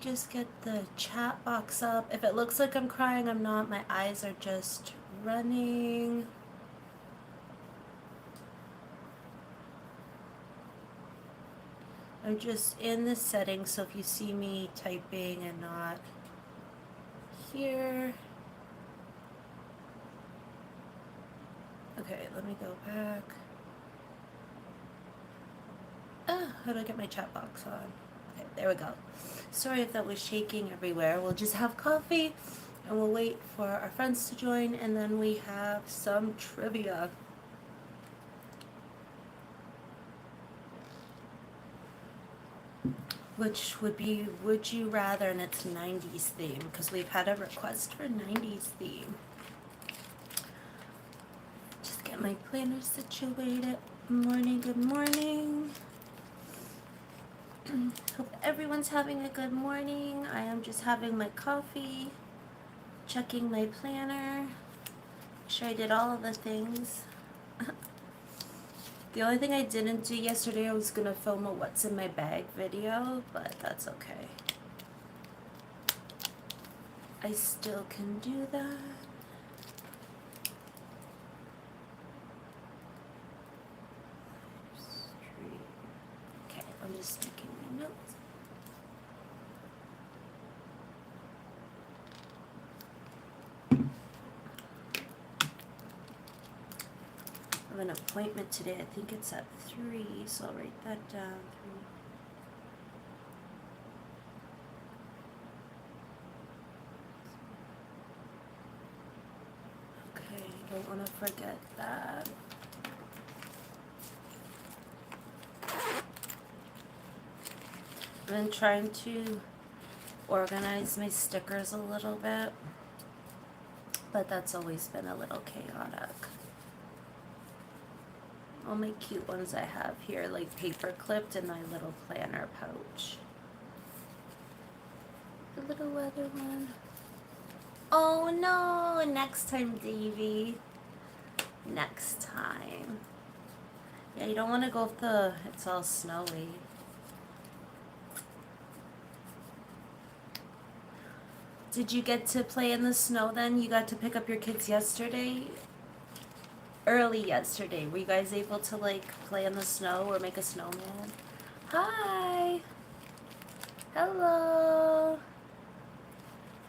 Just get the chat box up. If it looks like I'm crying, I'm not. My eyes are just running. I'm just in the settings, so if you see me typing and not here. Okay, let me go back. How do I get my chat box on? Okay, there we go. Sorry if that was shaking everywhere. We'll just have coffee and we'll wait for our friends to join, and then we have some trivia. Which would be Would You Rather, and it's 90s theme, because we've had a request for 90s theme. Just get my planner situated. Good morning, good morning. Hope everyone's having a good morning. I am just having my coffee, checking my planner, make sure I did all of the things. The only thing I didn't do yesterday, I was gonna film a what's in my bag video, but that's okay. I still can do that. Okay, I'm just taking my notes. I have an appointment today. I think it's at 3, so I'll write that down. 3. Okay, don't want to forget that. I've been trying to organize my stickers a little bit, but that's always been a little chaotic. All my cute ones I have here, like paper clipped in my little planner pouch. The little weather one. Oh no, next time, Davy. Next time. Yeah, you don't want to go if it's all snowy. Did you get to play in the snow then? You got to pick up your kids yesterday? Early yesterday. Were you guys able to like play in the snow or make a snowman? Hi! Hello!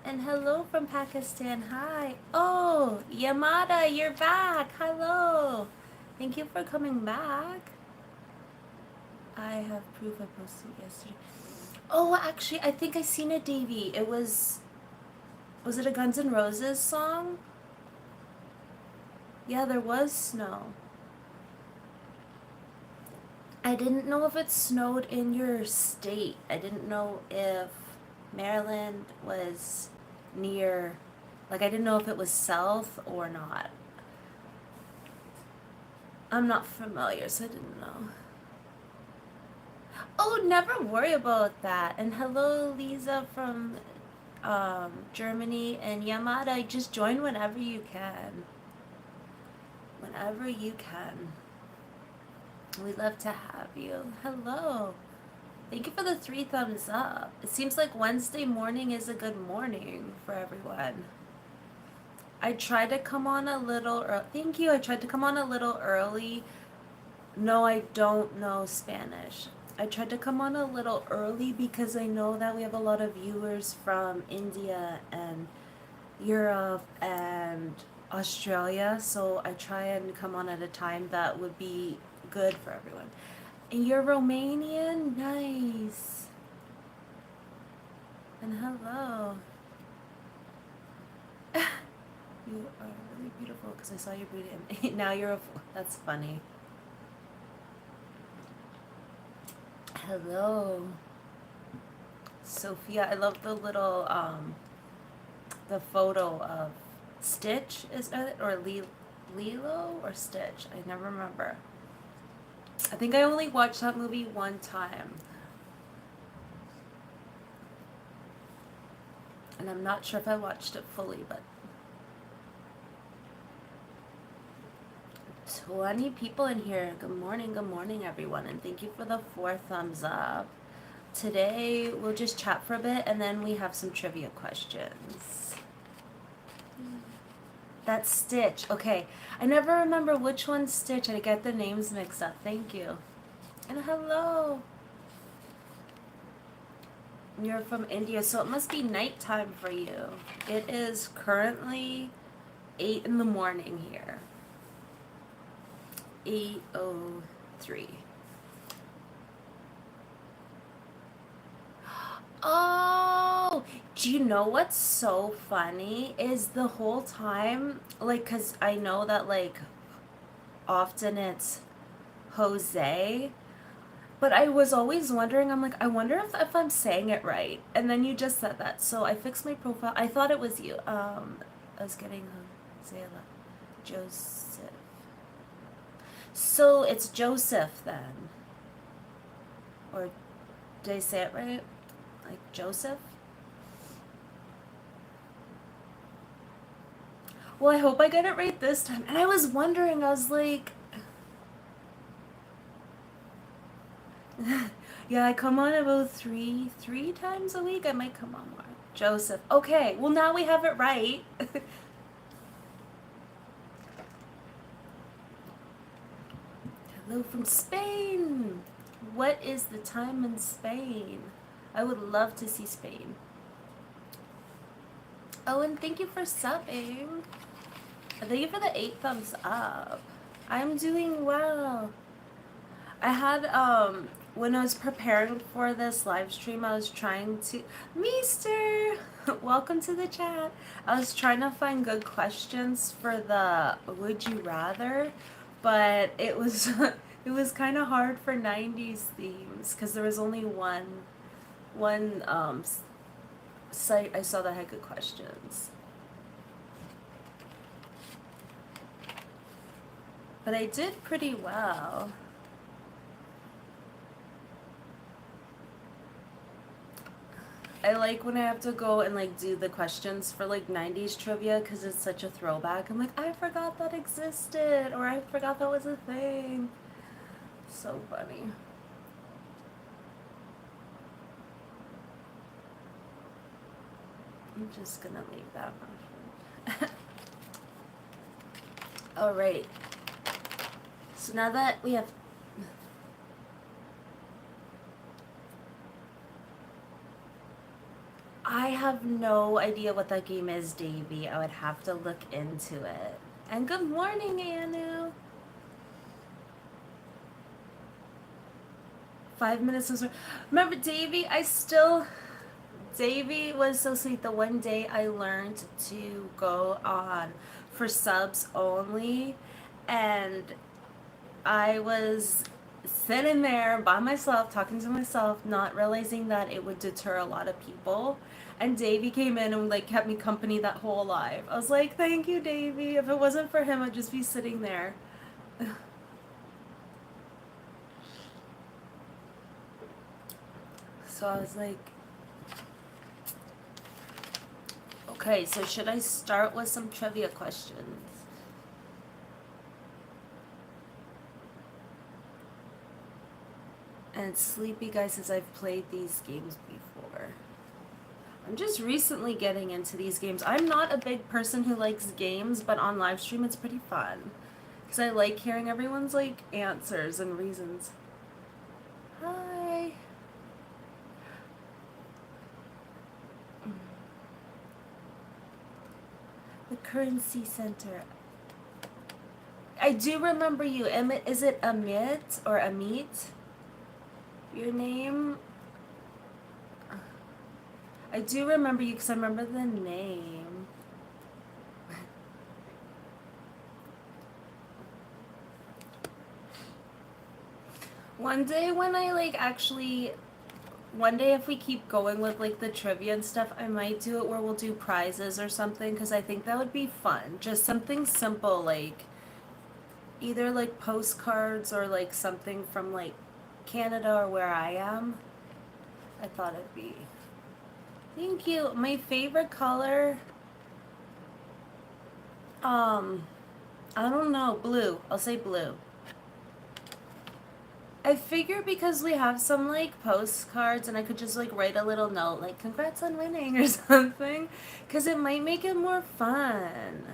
And hello from Pakistan. Hi. Oh, Yamada, you're back. Hello. Thank you for coming back. I have proof I posted yesterday. Oh, actually, I think I seen it, Davey. Was it a Guns N' Roses song? Yeah, there was snow. I didn't know if it snowed in your state. I didn't know if Maryland was near, like I didn't know if it was south or not. I'm not familiar, so I didn't know. Oh, never worry about that. And hello, Lisa from Germany, and Yamada. Just join whenever you can. Whenever you can. We'd love to have you. Hello. Thank you for the 3 thumbs up. It seems like Wednesday morning is a good morning for everyone. I tried to come on a little early. Thank you. I tried to come on a little early. No, I don't know Spanish. I tried to come on a little early because I know that we have a lot of viewers from India and Europe and Australia, so I try and come on at a time that would be good for everyone. And you're Romanian? Nice. And hello. You are really beautiful because I saw your booty and now you're that's funny. Hello. Sophia, I love the little the photo of Stitch, is it, or Lilo or Stitch? I never remember. I think I only watched that movie one time. And I'm not sure if I watched it fully, but 20 people in here. Good morning, everyone, and thank you for the 4 thumbs up. Today we'll just chat for a bit and then we have some trivia questions. That's Stitch. Okay. I never remember which one's Stitch. I get the names mixed up. Thank you. And hello. You're from India, so it must be nighttime for you. It is currently 8 in the morning here. 8:03. Oh, do you know what's so funny is the whole time, like, cause I know that like often it's Jose, but I was always wondering, I'm like, I wonder if I'm saying it right. And then you just said that. So I fixed my profile. I thought it was you. I was getting Jose, Joseph. So it's Joseph then. Or did I say it right? Like Joseph? Well, I hope I get it right this time. And I was wondering, I was like, yeah, I come on about three times a week. I might come on more. Joseph. Okay, well now we have it right. Hello from Spain. What is the time in Spain? I would love to see Spain. Oh, and thank you for subbing. Thank you for the 8 thumbs up. I'm doing well. I had when I was preparing for this live stream, I was trying to Meester, welcome to the chat. I was trying to find good questions for the would you rather, but it was it was kind of hard for 90s themes because there was only one site I saw that had good questions. But I did pretty well. I like when I have to go and like do the questions for like 90s trivia because it's such a throwback. I'm like, I forgot that existed, or I forgot that was a thing. So funny. I'm just gonna leave that one. All right. So now that we have I have no idea what that game is, Davey. I would have to look into it. And good morning, Anu. 5 minutes was. Remember, Davey? Davey was so sweet. The one day I learned to go on for subs only, and I was sitting there by myself, talking to myself, not realizing that it would deter a lot of people. And Davey came in and like kept me company that whole live. I was like, thank you, Davey. If it wasn't for him, I'd just be sitting there. So I was like, okay, so should I start with some trivia questions? And Sleepy Guy says I've played these games before. I'm just recently getting into these games. I'm not a big person who likes games, but on live stream it's pretty fun. Because I like hearing everyone's like answers and reasons. Hi. The Currency Center. I do remember you. Is it Amit or Amit? Your name? I do remember you because I remember the name. One day when I one day if we keep going with like the trivia and stuff, I might do it where we'll do prizes or something because I think that would be fun. Just something simple like either like postcards or like something from like Canada or where I am. I thought it'd be. Thank you. My favorite color, I don't know, blue. I'll say blue. I figure because we have some like postcards and I could just like write a little note like congrats on winning or something because it might make it more fun.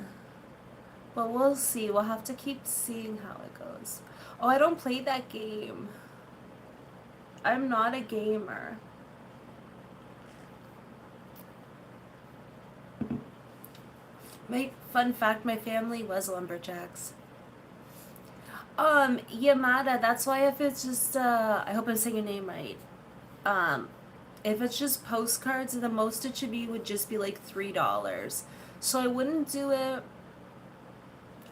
But we'll see. We'll have to keep seeing how it goes. Oh, I don't play that game. I'm not a gamer. My fun fact, my family was lumberjacks. Yamada, that's why if it's just I hope I'm saying your name right. Um if it's just postcards, the most it should be would just be like $3. So I wouldn't do it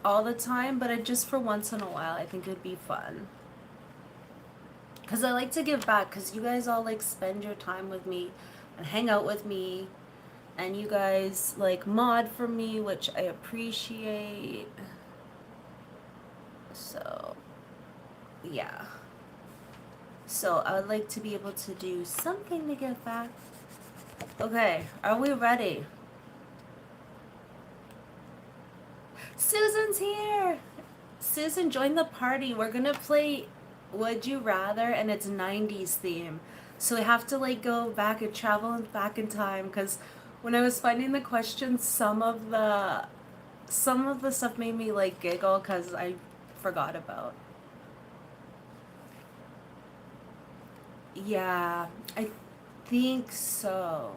all the time, but I just for once in a while I think it'd be fun. Cause I like to give back, cause you guys all like spend your time with me and hang out with me, and you guys like mod for me, which I appreciate. So, yeah. So I would like to be able to do something to give back. Okay, are we ready? Susan's here! Susan, join the party. We're gonna play Would You Rather, and it's 90s theme. So we have to like go back and travel back in time, because when I was finding the questions, some of the stuff made me like giggle because I forgot about. Yeah, I think so.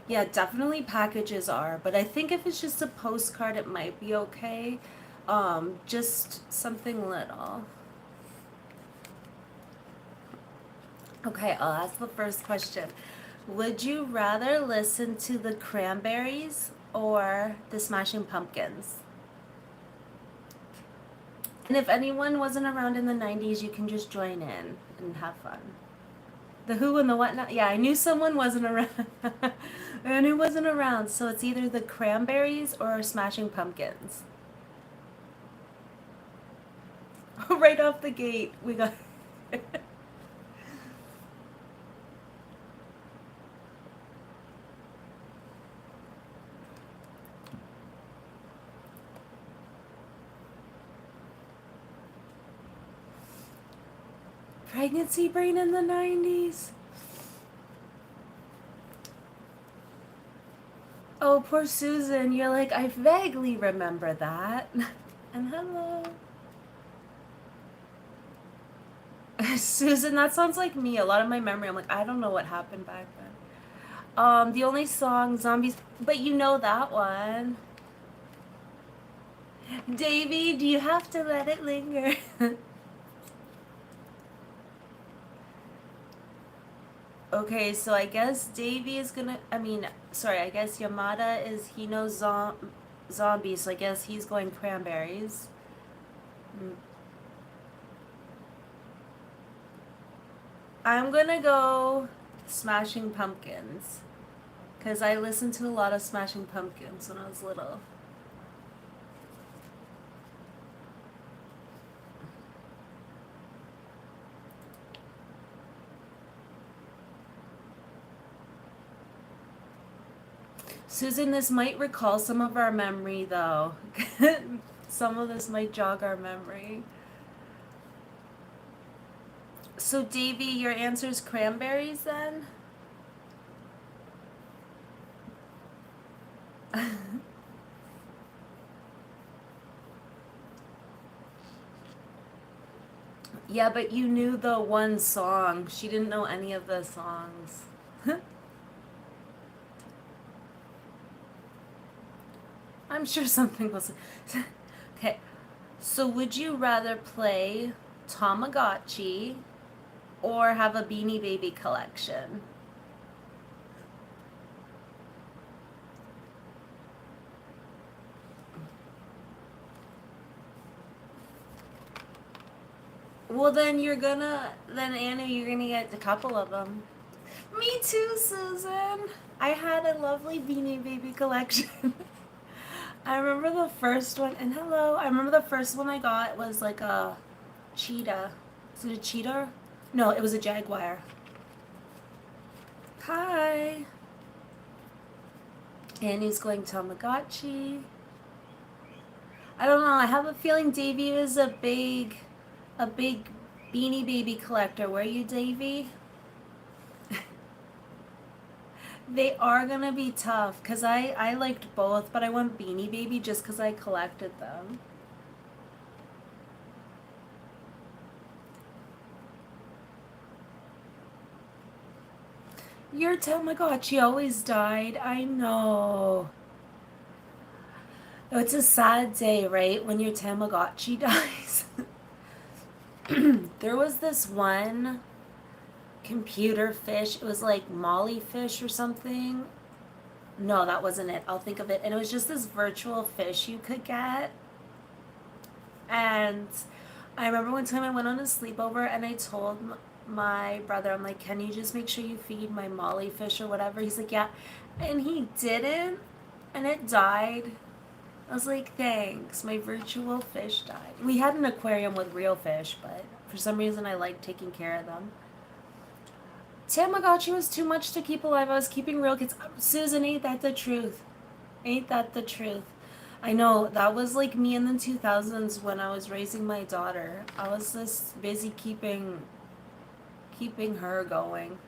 Yeah, definitely packages are, but I think if it's just a postcard, it might be okay. Just something little. Okay, I'll ask the first question. Would you rather listen to the Cranberries or the Smashing Pumpkins? And if anyone wasn't around in the 90s, you can just join in and have fun. The who and the whatnot. Yeah, I knew someone wasn't around. I knew wasn't around. So it's either the Cranberries or Smashing Pumpkins. Right off the gate, we got. Pregnancy brain in the 90s. Oh, poor Susan. You're like, I vaguely remember that. And hello. Susan, that sounds like me. A lot of my memory, I'm like, I don't know what happened back then. The only song, Zombies, but you know that one. Davey, do you have to let it linger? Okay, so I guess Davey is gonna, I guess Yamada is, he knows zombies, so I guess he's going Cranberries. Mm. I'm gonna go Smashing Pumpkins, because I listened to a lot of Smashing Pumpkins when I was little. Susan, this might recall some of our memory, though. Some of this might jog our memory. So, Davey, your answer is Cranberries, then? Yeah, but you knew the one song. She didn't know any of the songs. I'm sure something was. Okay, so would you rather play Tamagotchi or have a Beanie Baby collection? Well, then Anna, you're gonna get a couple of them. Me too, Susan. I had a lovely Beanie Baby collection. I remember the first one, and hello, I remember the first one I got was like a cheetah. Is it a cheetah? No, it was a jaguar. Hi. Annie's going Tamagotchi. I don't know, I have a feeling Davey is a big Beanie Baby collector, were you, Davy? They are gonna be tough because I liked both, but I went Beanie Baby just because I collected them. Your Tamagotchi always died. I know. Oh, it's a sad day, right? When your Tamagotchi dies. There was this one computer fish. It was like Molly fish or something. No, that wasn't it. I'll think of it. And it was just this virtual fish you could get. And I remember one time I went on a sleepover and I told my brother, I'm like, can you just make sure you feed my Molly fish or whatever? He's like, yeah. And he didn't. And it died. I was like, thanks. My virtual fish died. We had an aquarium with real fish, but for some reason I liked taking care of them. Tamagotchi was too much to keep alive. I was keeping real kids. Susan, ain't that the truth? Ain't that the truth? I know, that was like me in the 2000s when I was raising my daughter. I was just busy keeping her going.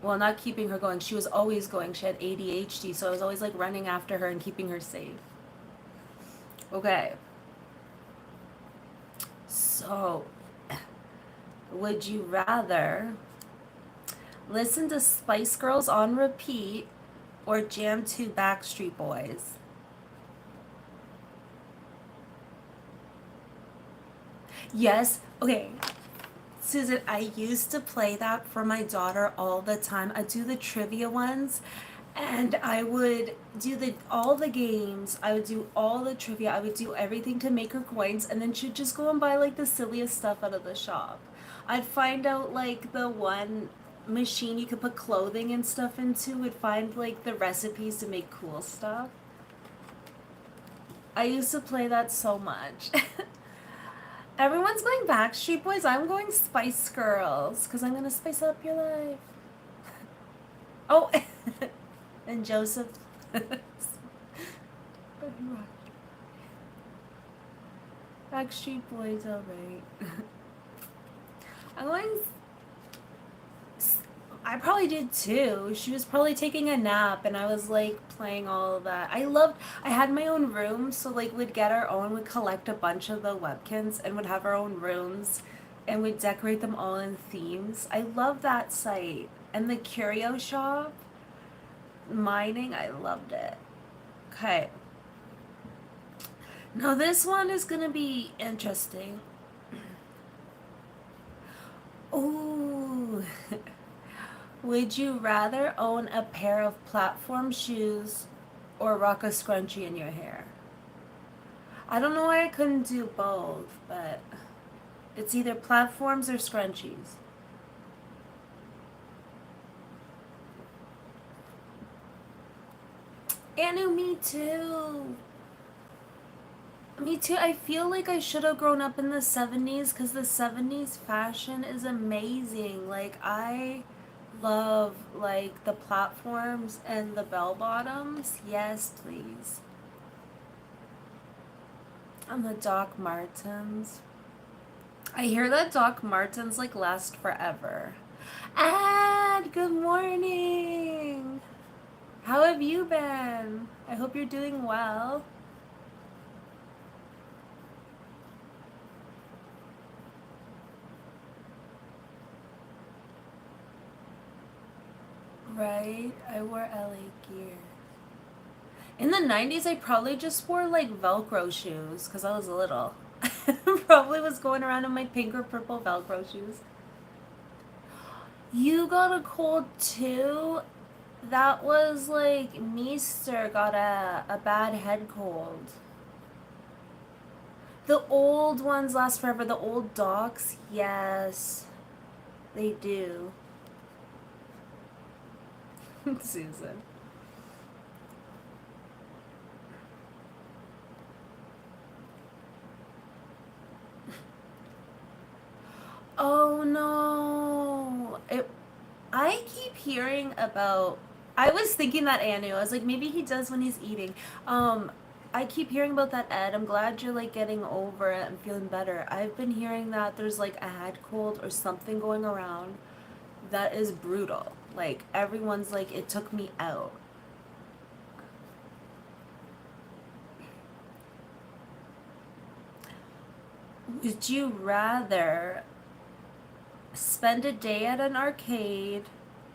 Well, not keeping her going. She was always going. She had ADHD, so I was always like running after her and keeping her safe. Okay. So, would you rather listen to Spice Girls on repeat or jam to Backstreet Boys? Yes. Okay. Susan, I used to play that for my daughter all the time. I do the trivia ones and I would do the all the games. I would do all the trivia. I would do everything to make her coins and then she'd just go and buy like the silliest stuff out of the shop. I'd find out like the one machine you could put clothing and stuff into, would find like the recipes to make cool stuff. I used to play that so much. Everyone's going Backstreet Boys. I'm going Spice Girls because I'm gonna spice up your life. Oh, and Joseph. Backstreet Boys, alright. I'm going. I probably did too. She was probably taking a nap, and I was like playing all of that. I had my own room, so like we'd get our own, we'd collect a bunch of the Webkins, and would have our own rooms, and we'd decorate them all in themes. I love that site. And the curio shop, mining, I loved it. Okay. Now this one is gonna be interesting. Ooh. Would you rather own a pair of platform shoes or rock a scrunchie in your hair? I don't know why I couldn't do both, but it's either platforms or scrunchies. Anu, me too. Me too. I feel like I should have grown up in the 70s because the 70s fashion is amazing. Like, I love like the platforms and the bell bottoms. Yes, please. And the Doc Martens. I hear that Doc Martens like last forever. And good morning. How have you been? I hope you're doing well. Right? I wore LA gear. In the 90s, I probably just wore like Velcro shoes because I was little. Probably was going around in my pink or purple Velcro shoes. You got a cold too? That was like Meester got a bad head cold. The old ones last forever. The old docs, yes, they do. Susan. Oh no. I keep hearing about. I was thinking that Anu. I was like, maybe he does when he's eating. I keep hearing about that, Ed. I'm glad you're like getting over it and feeling better. I've been hearing that there's like a head cold or something going around that is brutal. Like everyone's like, it took me out. Would you rather spend a day at an arcade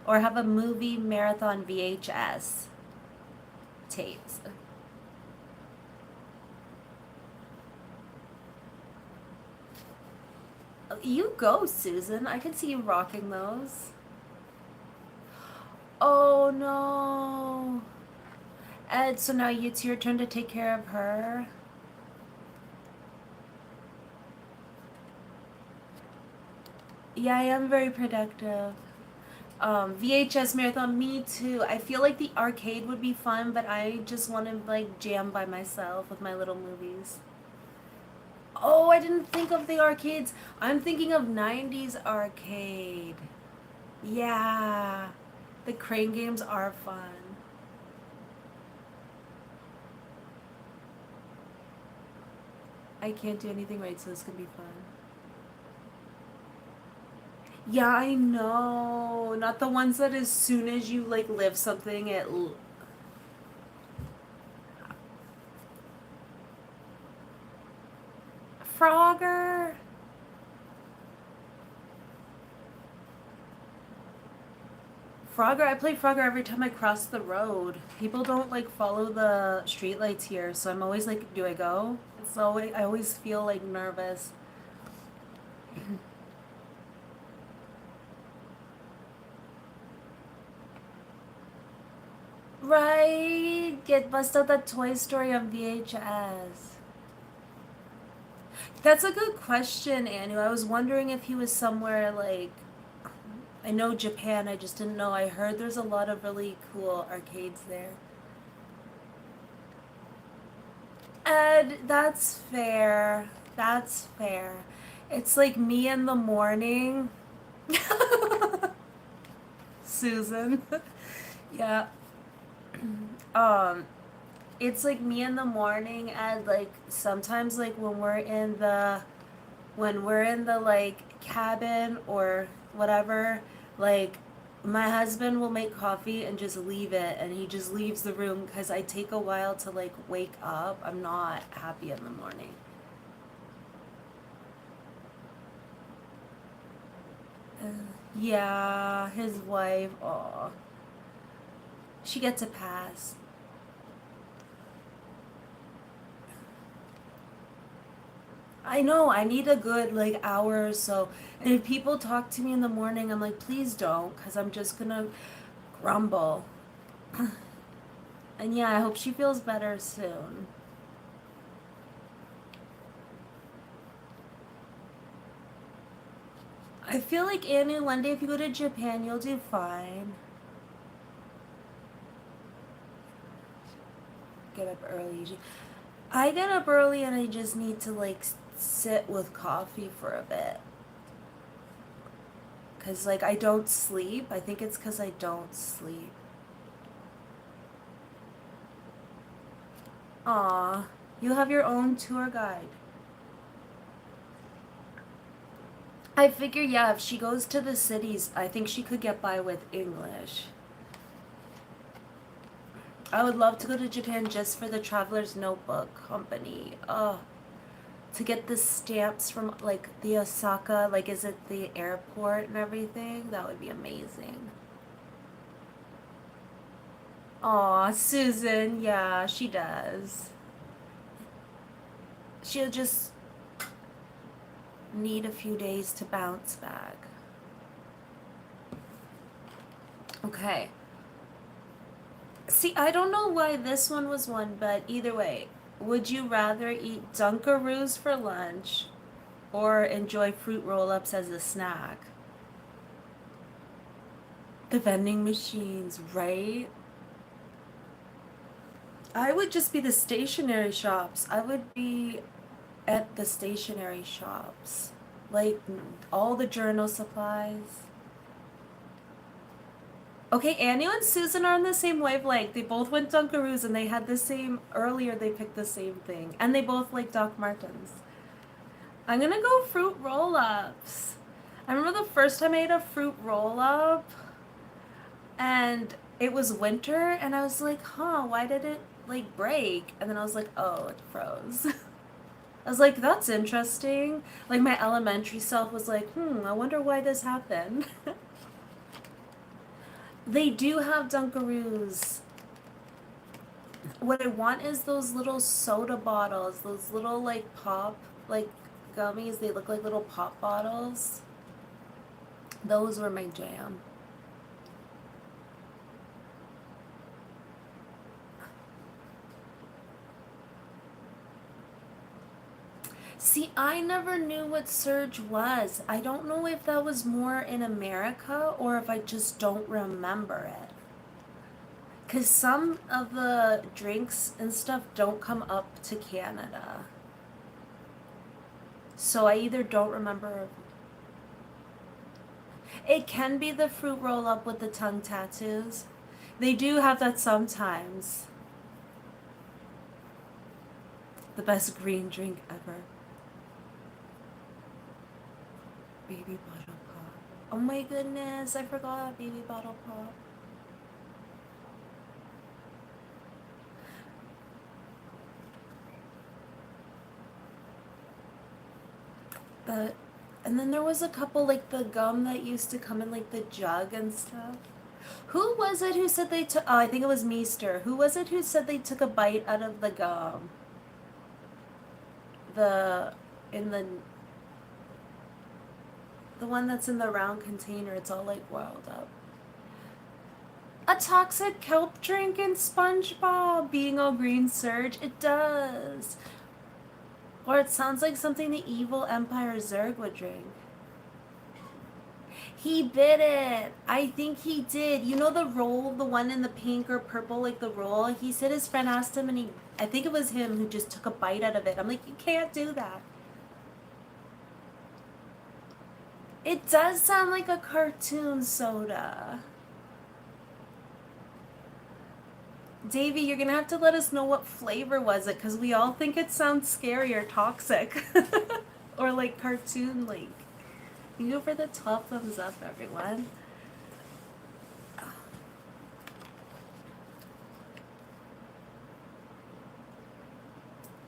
or have a movie marathon VHS tapes? You go, Susan. I can see you rocking those. Oh no. Ed, so now it's your turn to take care of her. Yeah, I am very productive. VHS marathon, me too. I feel like the arcade would be fun, but I just want to like jam by myself with my little movies. Oh, I didn't think of the arcades. I'm thinking of 90s arcade. Yeah. The crane games are fun. I can't do anything right, so this could be fun. Yeah, I know. Not the ones that as soon as you like live something, Frogger. Frogger, I play Frogger every time I cross the road. People don't like follow the streetlights here, so I'm always like, do I go? So I always feel like nervous. Right? Get bust out that Toy Story on VHS. That's a good question, Anu. I was wondering if he was somewhere like I know Japan, I just didn't know. I heard there's a lot of really cool arcades there. Ed, that's fair. That's fair. It's like me in the morning. Susan. Yeah. Um, it's like me in the morning and like sometimes like when we're in the like cabin or whatever, like my husband will make coffee and just leave it and he just leaves the room because I take a while to like wake up. I'm not happy in the morning. Uh, yeah, his wife, oh, she gets a pass. I know, I need a good like hour or so. And if people talk to me in the morning, I'm like, please don't, because I'm just gonna grumble. And yeah, I hope she feels better soon. I feel like Annie, one day if you go to Japan, you'll do fine. Get up early. I get up early and I just need to like sit with coffee for a bit. Cause like I don't sleep. I think it's cause I don't sleep. Aw, you have your own tour guide. I figure, yeah, if she goes to the cities, I think she could get by with English. I would love to go to Japan just for the Traveler's Notebook company. Oh, to get the stamps from like the Osaka, like is it the airport and everything? That would be amazing. Aw, Susan, yeah, she does. She'll just need a few days to bounce back. Okay. See, I don't know why this one was one, but either way, would you rather eat Dunkaroos for lunch or enjoy fruit roll ups as a snack? The vending machines, right? I would just be the stationery shops. I would be at the stationery shops. Like all the journal supplies. Okay, Anu and Susan are on the same wavelength. They both went Dunkaroos and they had the same, earlier they picked the same thing. And they both like Doc Martens. I'm gonna go fruit roll-ups. I remember the first time I ate a fruit roll-up and it was winter and I was like, huh, why did it like break? And then I was like, oh, it froze. I was like, that's interesting. Like my elementary self was like, I wonder why this happened. They do have Dunkaroos. What I want is those little soda bottles, those little like pop, like gummies. They look like little pop bottles. Those were my jam. See, I never knew what Surge was. I don't know if that was more in America or if I just don't remember it. Because some of the drinks and stuff don't come up to Canada. So I either don't remember. It can be the fruit roll up with the tongue tattoos. They do have that sometimes. The best green drink ever. Baby bottle pop. Oh my goodness, I forgot baby bottle pop. And then there was a couple like the gum that used to come in like the jug and stuff. Who was it who said they took? Oh, I think it was Meester. Who was it who said they took a bite out of the gum? The in the one that's in the round container. It's all like rolled up. A toxic kelp drink in SpongeBob being a green surge. It does. Or it sounds like something the evil Empire Zurg would drink. He bit it. I think he did. You know the roll, the one in the pink or purple, like the roll? He said his friend asked him and I think it was him who just took a bite out of it. I'm like, you can't do that. It does sound like a cartoon soda. Davey, you're gonna have to let us know what flavor was it, because we all think it sounds scary or toxic. Or like cartoon like. You go for the 12 thumbs up, everyone.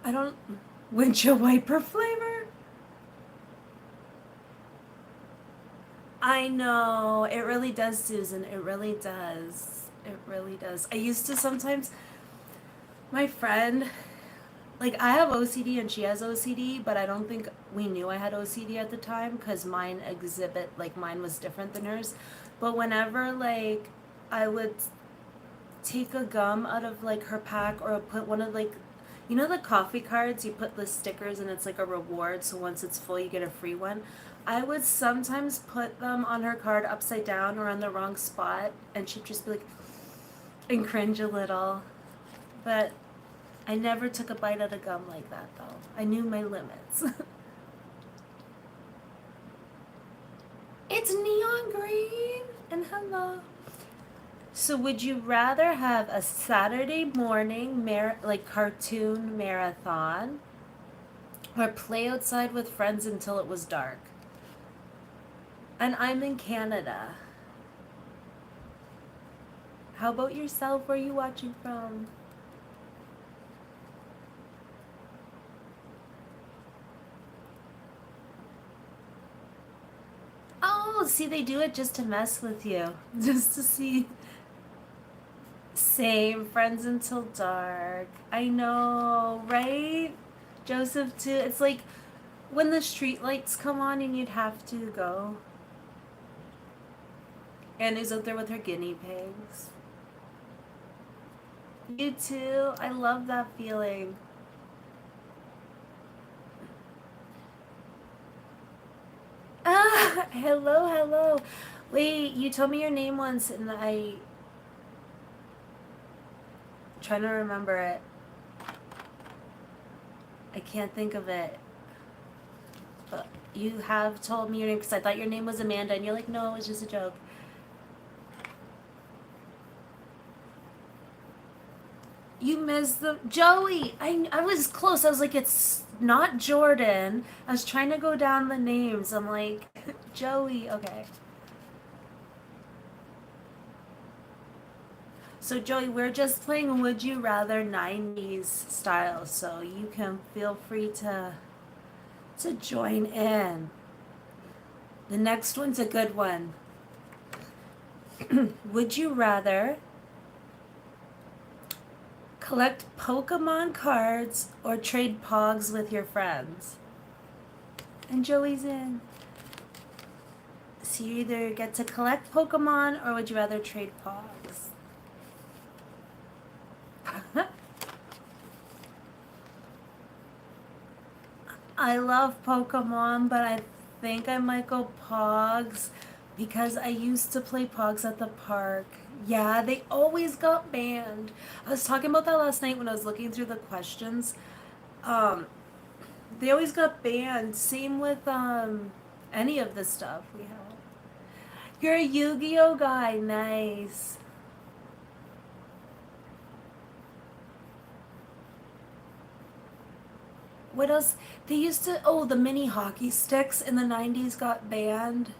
I don't. Windshield wiper flavor? I know. It really does, Susan. It really does. It really does. I used to sometimes. My friend. Like, I have OCD and she has OCD, but I don't think we knew I had OCD at the time because mine was different than hers. But whenever, like, I would take a gum out of, like, her pack or put one of, like, you know the coffee cards? You put the stickers and it's like a reward, so once it's full, you get a free one. I would sometimes put them on her card upside down or on the wrong spot, and she'd just be like, and cringe a little. But I never took a bite out of gum like that, though. I knew my limits. It's neon green! And hello. So would you rather have a Saturday morning, cartoon marathon, or play outside with friends until it was dark? And I'm in Canada. How about yourself? Where are you watching from? Oh, see, they do it just to mess with you. Just to see. Same, friends until dark. I know, right? Joseph, too. It's like when the street lights come on and you'd have to go. Annie's out there with her guinea pigs. You too. I love that feeling. Ah, hello, hello. Wait, you told me your name once and trying to remember it. I can't think of it. But you have told me your name because I thought your name was Amanda and you're like, no, it was just a joke. You missed the Joey. I was close. I was like, it's not Jordan. I was trying to go down the names. I'm like, Joey. Okay. So Joey, we're just playing Would You Rather 90s style, so you can feel free to join in. The next one's a good one. Would you rather collect Pokemon cards or trade Pogs with your friends? And Joey's in. So you either get to collect Pokemon or would you rather trade Pogs? I love Pokemon, but I think I might go Pogs because I used to play Pogs at the park. Yeah, they always got banned. I was talking about that last night when I was looking through the questions. Um, they always got banned. Same with any of the stuff we have. You're a Yu-Gi-Oh guy, nice. What else? They used to, oh, the mini hockey sticks in the 90s got banned.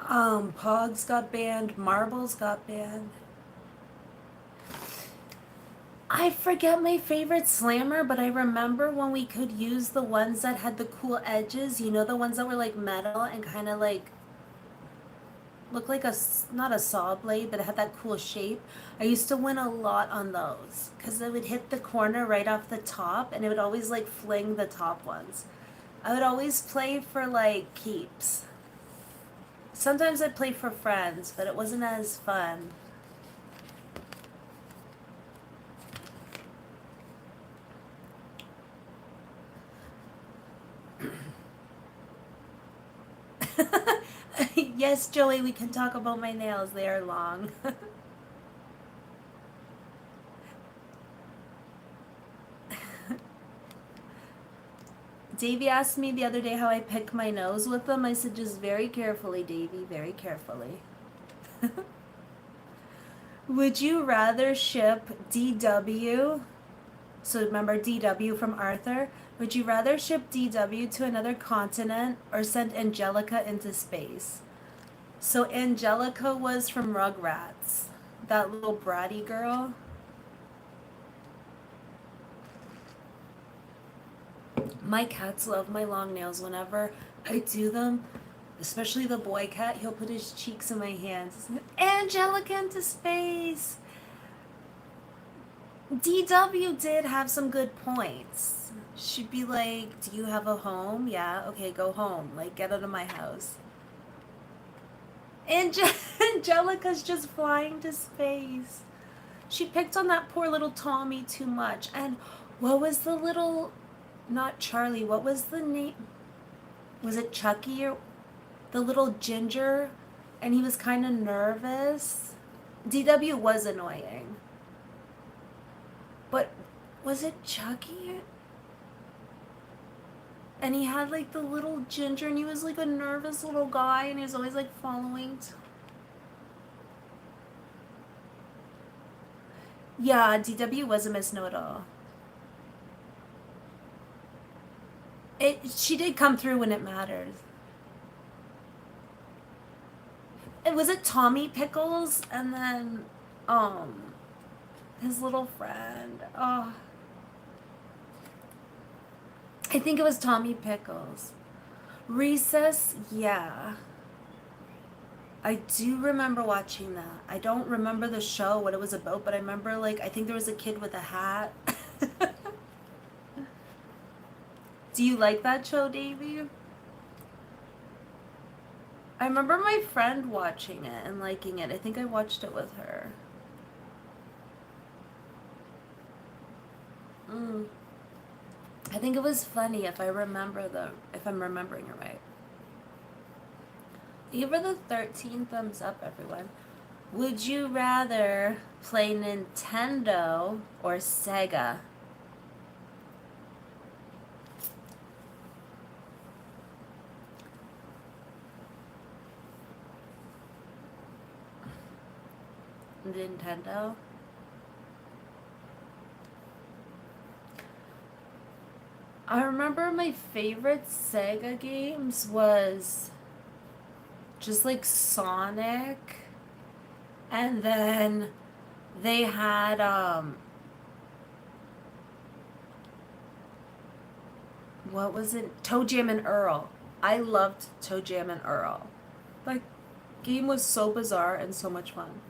Pogs got banned, marbles got banned. I forget my favorite slammer, but I remember when we could use the ones that had the cool edges, you know, the ones that were like metal and kind of like looked like not a saw blade, but it had that cool shape. I used to win a lot on those because it would hit the corner right off the top and it would always like fling the top ones. I would always play for like keeps. Sometimes I'd play for friends, but it wasn't as fun. Yes, Joey, we can talk about my nails. They are long. Davey asked me the other day how I pick my nose with them. I said, just very carefully, Davey, very carefully. Would you rather ship DW? So remember DW from Arthur? Would you rather ship DW to another continent or send Angelica into space? So Angelica was from Rugrats, that little bratty girl. My cats love my long nails. Whenever I do them, especially the boy cat, he'll put his cheeks in my hands. Angelica into space. DW did have some good points. She'd be like, "Do you have a home? Yeah, okay, go home. Like, get out of my house." Angelica's just flying to space. She picked on that poor little Tommy too much. And what was the little, not Charlie, what was the name? Was it Chucky or the little ginger? And he was kind of nervous. DW was annoying. But was it Chucky? And he had like the little ginger and he was like a nervous little guy and he was always like following. Yeah, DW was a Miss Know-It-All. She did come through when it mattered. And was it Tommy Pickles and then um his little friend? Oh, I think it was Tommy Pickles. Recess, yeah. I do remember watching that. I don't remember the show, what it was about, but I remember like I think there was a kid with a hat. Do you like that show, Davey? I remember my friend watching it and liking it. I think I watched it with her. Mm. I think it was funny if I'm remembering it right. Give her the 13 thumbs up, everyone. Would you rather play Nintendo or Sega? Nintendo? I remember my favorite Sega games was just like Sonic, and then they had what was it? Toe Jam and Earl. I loved Toe Jam and Earl. That game was so bizarre and so much fun.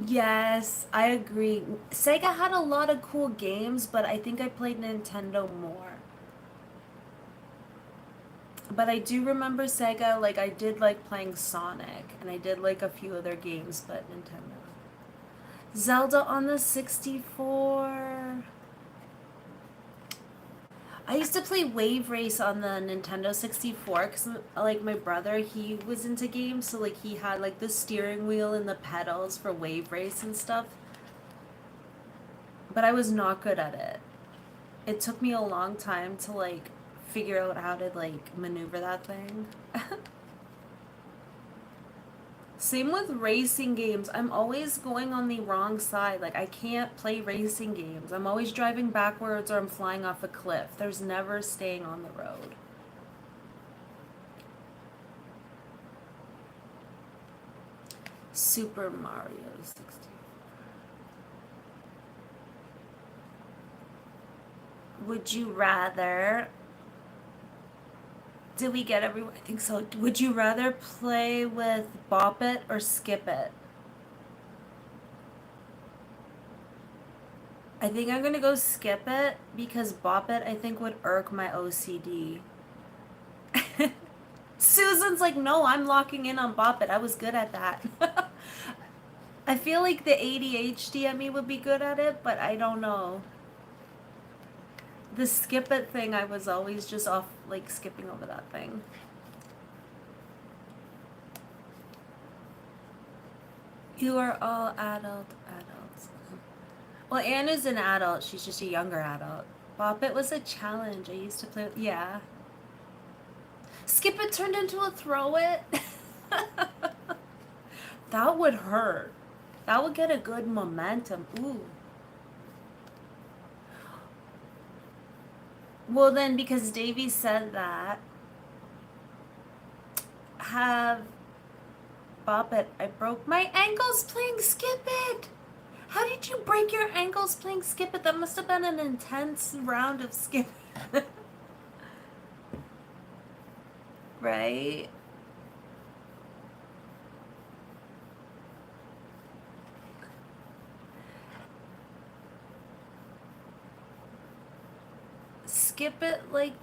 Yes, I agree. Sega had a lot of cool games, but I think I played Nintendo more. But I do remember Sega, like I did like playing Sonic, and I did like a few other games, but Nintendo. Zelda on the 64. I used to play Wave Race on the Nintendo 64 because, like, my brother, he was into games, so, like, he had, like, the steering wheel and the pedals for Wave Race and stuff. But I was not good at it. It took me a long time to, like, figure out how to, like, maneuver that thing. Same with racing games. I'm always going on the wrong side. Like, I can't play racing games. I'm always driving backwards or I'm flying off a cliff. There's never staying on the road. Super Mario 64. Would you rather... Did we get everyone? I think so. Would you rather play with Bop It or Skip It? I think I'm gonna go Skip It because Bop It I think would irk my OCD. Susan's like, no, I'm locking in on Bop It. I was good at that. I feel like the ADHD at me would be good at it, but I don't know. The Skip It thing, I was always just off, like, skipping over that thing. You are all adults. Well, Anne is an adult. She's just a younger adult. Bop It was a challenge. I used to play with, yeah. Skip It turned into a Throw It. That would hurt. That would get a good momentum. Ooh. Well, then, because Davey said that, have Bop It. I broke my ankles playing Skip It. How did you break your ankles playing Skip It? That must have been an intense round of Skip It. Right? Skip It, like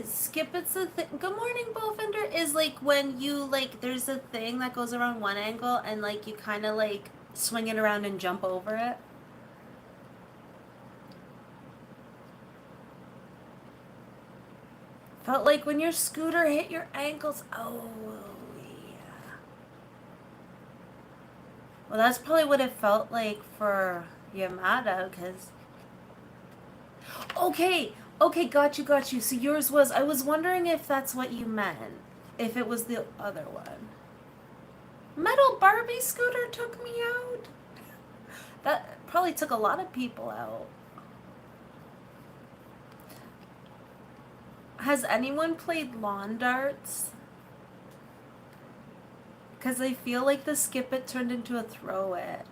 Skip It's the thing. Good morning, Bowfinder. Is like when you like there's a thing that goes around one angle and like you kind of like swing it around and jump over it. Felt like when your scooter hit your ankles. Oh, yeah. Well, that's probably what it felt like for Yamada, because... Okay, got you. So yours was... I was wondering if that's what you meant. If it was the other one. Metal Barbie scooter took me out? That probably took a lot of people out. Has anyone played lawn darts? Because I feel like the Skip It turned into a Throw It.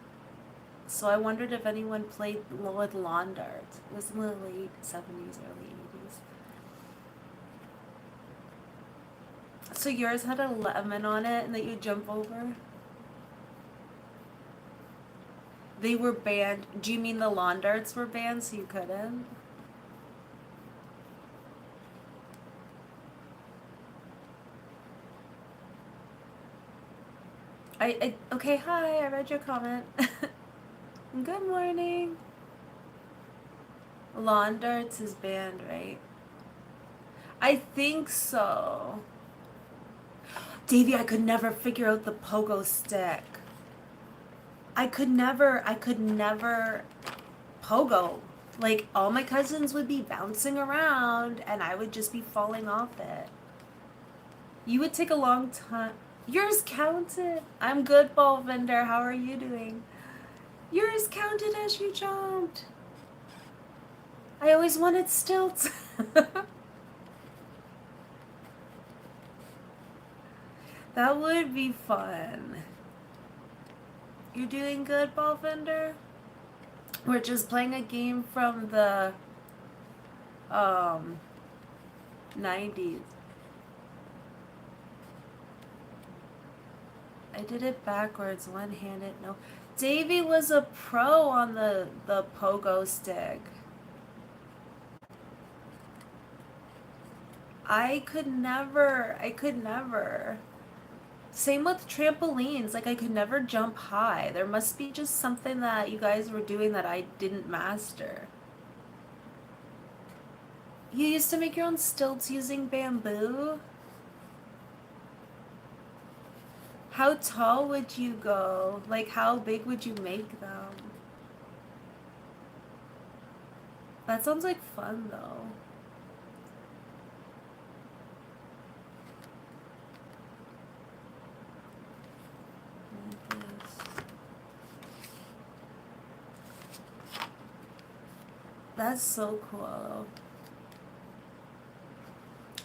So I wondered if anyone played with lawn darts. It was in the late 70s, early 80s. So yours had a lemon on it and that you jump over? They were banned. Do you mean the lawn darts were banned so you couldn't? Okay, hi, I read your comment. Good morning. Lawn darts is banned, right? I think so. Davey, I could never figure out the pogo stick. I could never pogo. Like, all my cousins would be bouncing around and I would just be falling off it. You would take a long time. Yours counted. I'm good, ball vendor. How are you doing? Yours counted as you jumped. I always wanted stilts. That would be fun. You're doing good, Ballfender? We're just playing a game from the um 90s. I did it backwards, one-handed. No. Davey was a pro on the pogo stick. I could never. I could never. Same with trampolines. Like, I could never jump high. There must be just something that you guys were doing that I didn't master. You used to make your own stilts using bamboo? How tall would you go? Like, how big would you make them? That sounds like fun, though. That's so cool.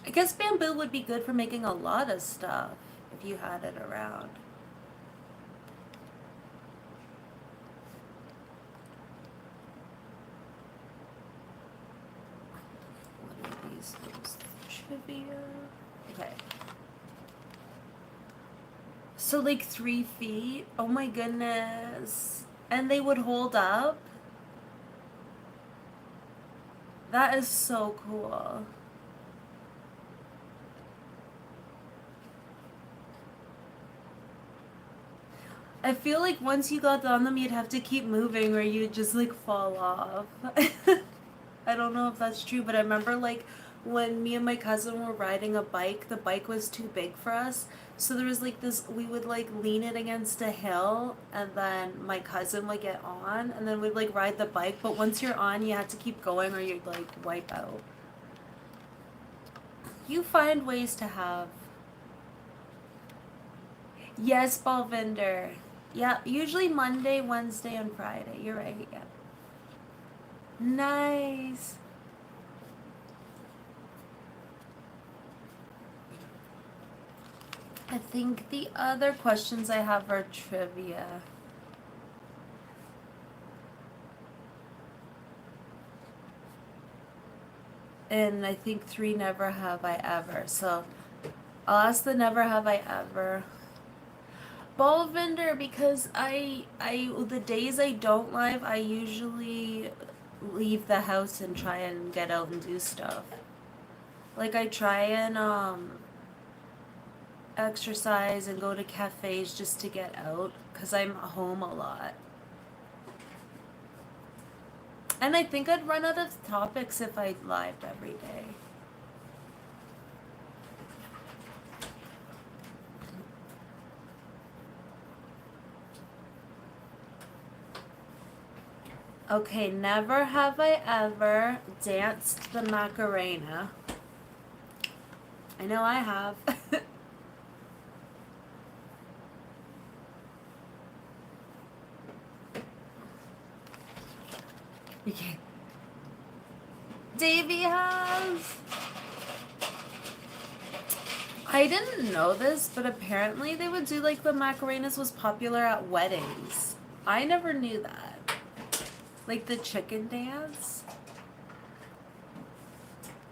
I guess bamboo would be good for making a lot of stuff if you had it around. What are these things? Trivia. Okay. So like 3 feet? Oh my goodness. And they would hold up? That is so cool. I feel like once you got on them, you'd have to keep moving or you'd just like fall off. I don't know if that's true, but I remember like when me and my cousin were riding a bike, the bike was too big for us. So there was like this, we would like lean it against a hill and then my cousin would get on and then we'd like ride the bike. But once you're on, you had to keep going or you'd like wipe out. You find ways to have. Yes, ball vendor. Yeah, usually Monday, Wednesday, and Friday. You're right, yeah. Nice. I think the other questions I have are trivia. And I think 3 never have I ever. So I'll ask the never have I ever. Ball vendor because the days I don't live, I usually leave the house and try and get out and do stuff. Like I try and exercise and go to cafes just to get out because I'm home a lot. And I think I'd run out of topics if I lived every day. Okay, never have I ever danced the Macarena. I know I have. Okay. Davey has. I didn't know this, but apparently they would do like the Macarenas was popular at weddings. I never knew that. Like the chicken dance.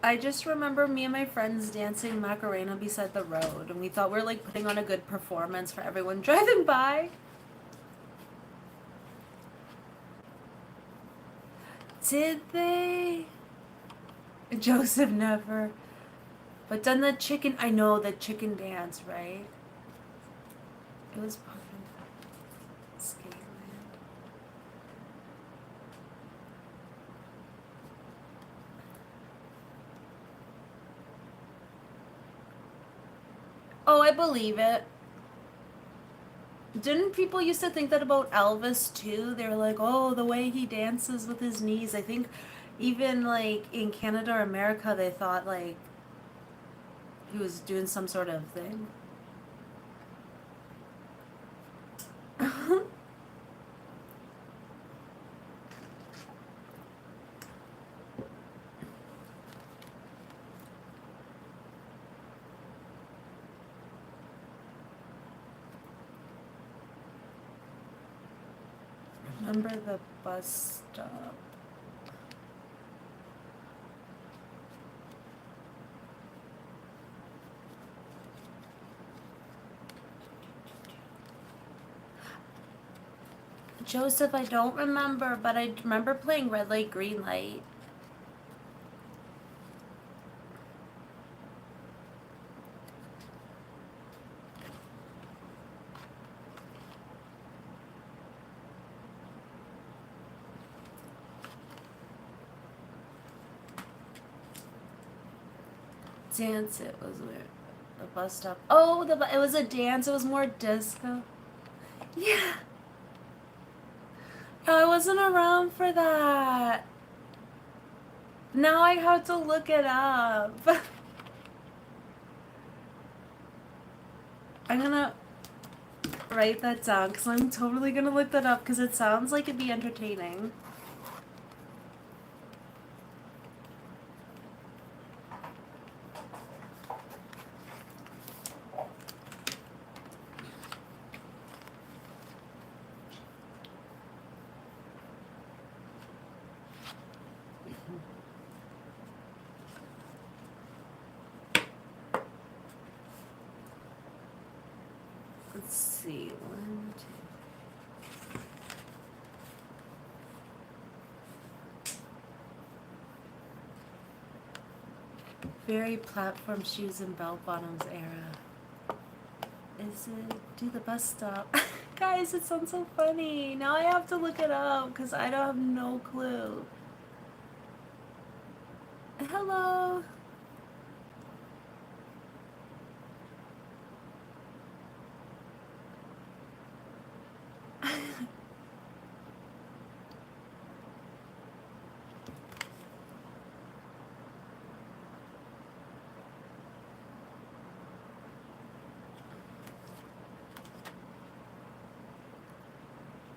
I just remember me and my friends dancing Macarena beside the road, and we thought we were like putting on a good performance for everyone driving by. Did they? Joseph never. But done the chicken, I know the chicken dance, right? It was popular. Skateland. Oh, I believe it. Didn't people used to think that about Elvis too? They were like, oh, the way he dances with his knees. I think even like in Canada or America, they thought like he was doing some sort of thing. Remember the bus stop. Joseph, I don't remember, but I remember playing red light, green light. Dance, it was weird. The bus stop. Oh, it was a dance. It was more disco. Yeah. No, I wasn't around for that. Now I have to look it up. I'm gonna write that down because I'm totally gonna look that up because it sounds like it'd be entertaining. Let's see. 1, 2. Very platform shoes and bell bottoms era. Is it do the bus stop? Guys, it sounds so funny. Now I have to look it up because I don't have no clue. Hello.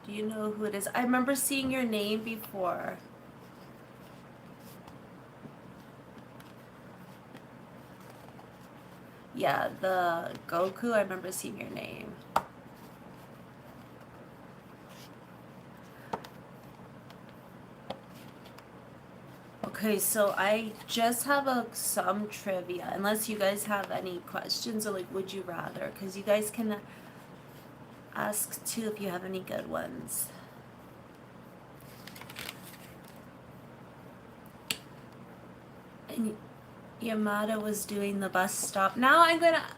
Do you know who it is? I remember seeing your name before. Yeah, the Goku, I remember seeing your name. Okay, so I just have some trivia, unless you guys have any questions or like would you rather, because you guys can ask too if you have any good ones. And Yamada was doing the bus stop. Now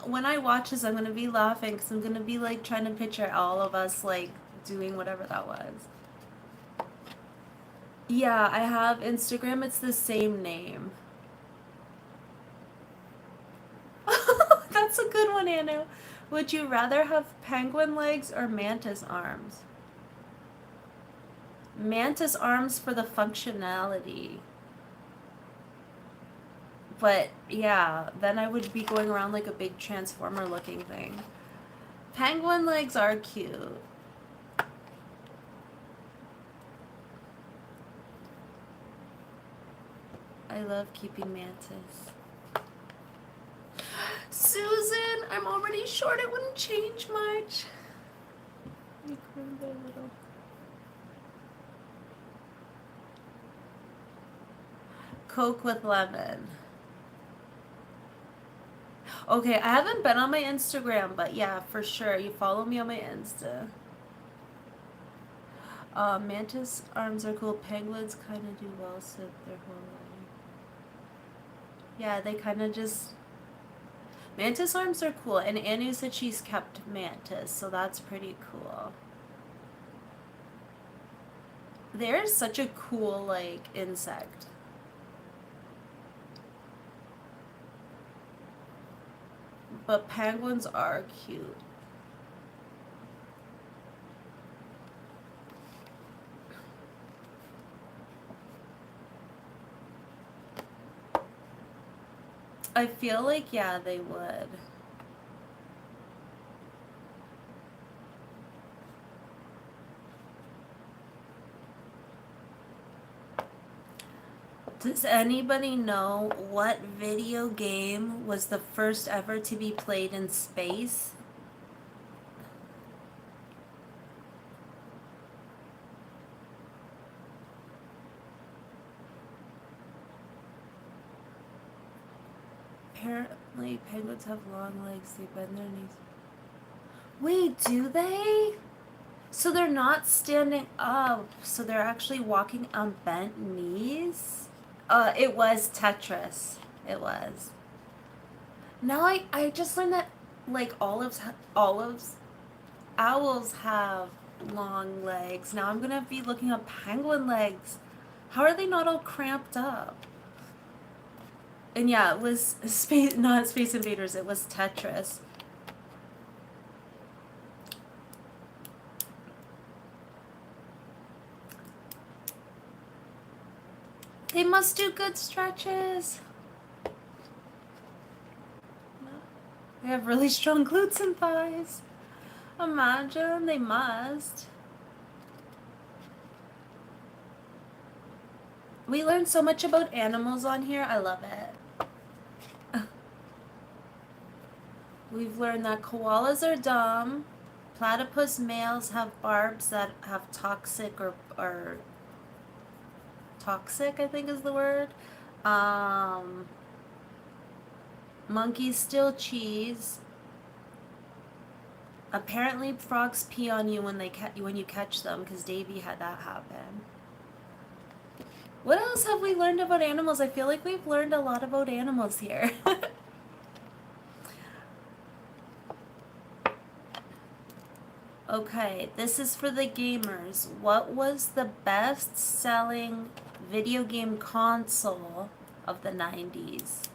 when I watch this, I'm gonna be laughing because I'm gonna be like trying to picture all of us like doing whatever that was. Yeah, I have Instagram. It's the same name. That's a good one, Anu. Would you rather have penguin legs or mantis arms? Mantis arms for the functionality. But yeah, then I would be going around like a big transformer looking thing. Penguin legs are cute. I love keeping mantis. Susan, I'm already short. It wouldn't change much. You crimmed a little. Coke with lemon. Okay, I haven't been on my Instagram, but yeah, for sure. You follow me on my Insta. Mantis arms are cool. Penguins kind of do well sit their whole life. Yeah, they kind of just... Mantis arms are cool, and Anu said she's kept mantis, so that's pretty cool. They're such a cool, like, insect. But penguins are cute. I feel like, yeah, they would. Does anybody know what video game was the first ever to be played in space? Apparently, penguins have long legs. They bend their knees. Wait, do they? So they're not standing up. So they're actually walking on bent knees? It was Tetris. It was. Now I just learned that, like, owls have long legs. Now I'm gonna be looking up penguin legs. How are they not all cramped up? And yeah, it was not Space Invaders, it was Tetris. They must do good stretches. They have really strong glutes and thighs. Imagine, they must. We learned so much about animals on here. I love it. We've learned that koalas are dumb. Platypus males have barbs that have toxic or toxic, I think is the word. Monkeys steal cheese. Apparently, frogs pee on you when you catch them, because Davy had that happen. What else have we learned about animals? I feel like we've learned a lot about animals here. Okay, this is for the gamers. What was the best-selling video game console of the 90s?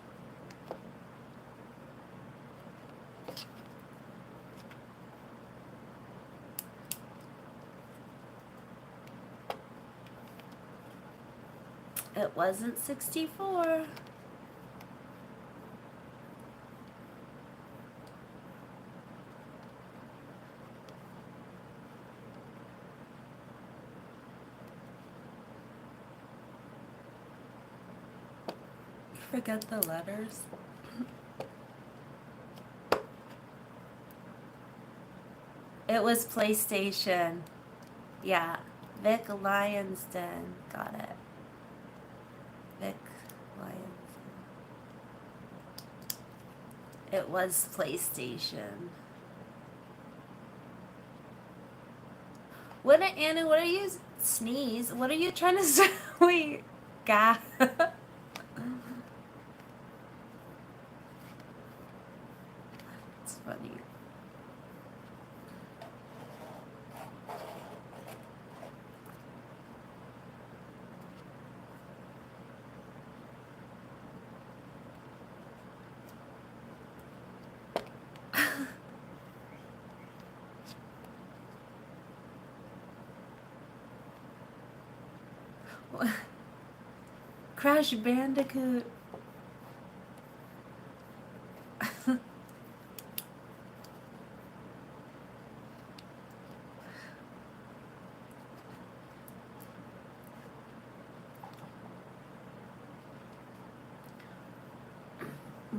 It wasn't 64. Forget the letters. It was PlayStation. Yeah. Vic Lionsden. Got it. Vic Lionsden. It was PlayStation. Anna, what are you sneeze? What are you trying to say? Wait. Gah. It's funny. Crash Bandicoot.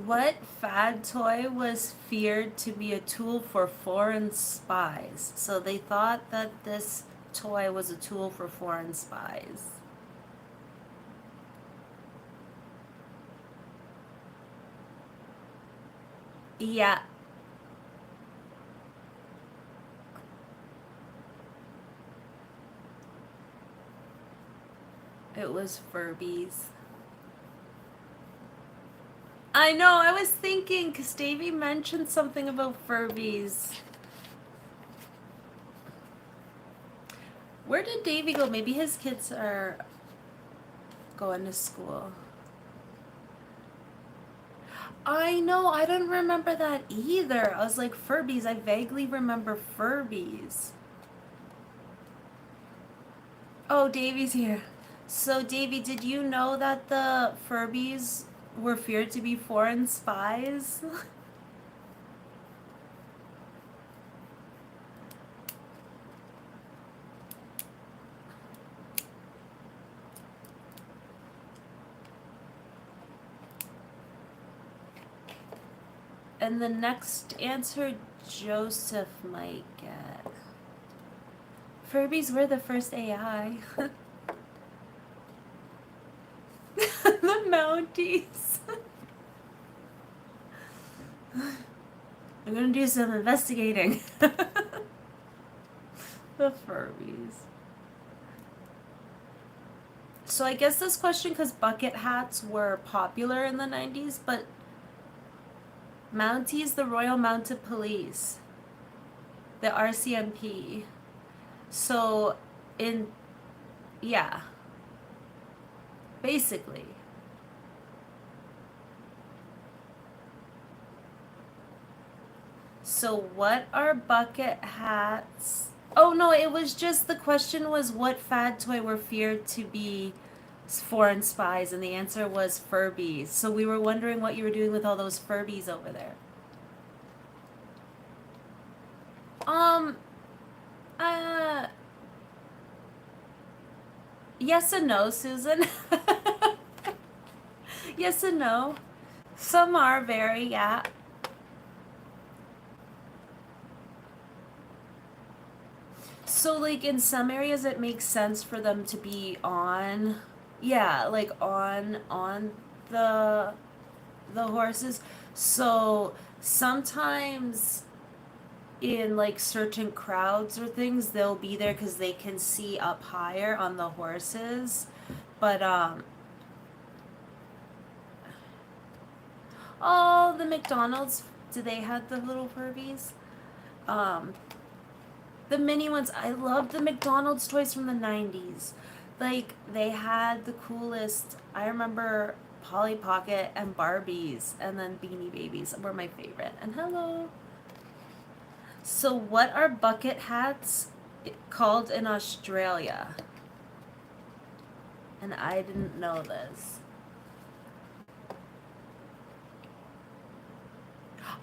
What fad toy was feared to be a tool for foreign spies? So they thought that this toy was a tool for foreign spies. Yeah. It was Furbies. I know, I was thinking, because Davey mentioned something about Furbies. Where did Davey go? Maybe his kids are going to school. I know, I don't remember that either. I was like, Furbies, I vaguely remember Furbies. Oh, Davey's here. So, Davey, did you know that the Furbies were feared to be foreign spies? And the next answer Joseph might get. Furbies were the first AI. The Mounties. I'm gonna do some investigating. The Furbies. So I guess this question, because bucket hats were popular in the 90s, but Mounties, the Royal Mounted Police, the RCMP. So, yeah, basically. So, what are bucket hats? Oh no, it was just the question was what fad toy were feared to be foreign spies, and the answer was Furbies. So, we were wondering what you were doing with all those Furbies over there. Um, uh, yes and no, Susan. Yes and no. Some are very, yeah. So like in some areas it makes sense for them to be on, yeah, like on the the horses. So sometimes in like certain crowds or things they'll be there cuz they can see up higher on the horses. But oh, the McDonald's, do they have the little Furbies? Um The mini ones, I love the McDonald's toys from the 90s. Like, they had the coolest, I remember Polly Pocket and Barbies, and then Beanie Babies were my favorite. And hello. So, what are bucket hats called in Australia? And I didn't know this.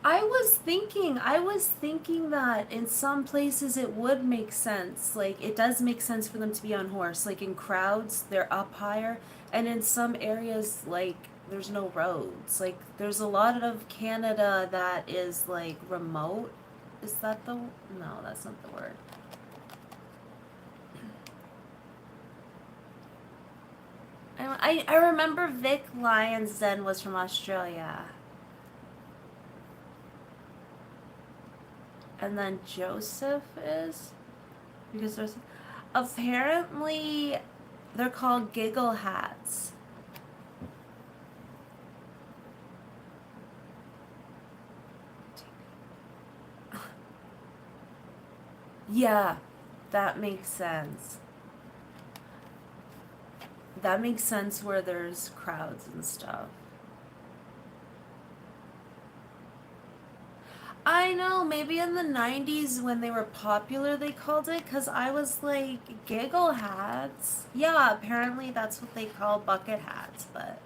I was thinking that in some places it would make sense. Like, it does make sense for them to be on horse. Like, in crowds, they're up higher. And in some areas, like, there's no roads. Like, there's a lot of Canada that is, like, remote. Is that the. No, that's not the word. I remember Vic Lyons Den was from Australia. And then Joseph is, because there's apparently they're called giggle hats. Yeah, that makes sense. That makes sense where there's crowds and stuff. I know, maybe in the 90s when they were popular they called it, because I was like, giggle hats? Yeah, apparently that's what they call bucket hats, but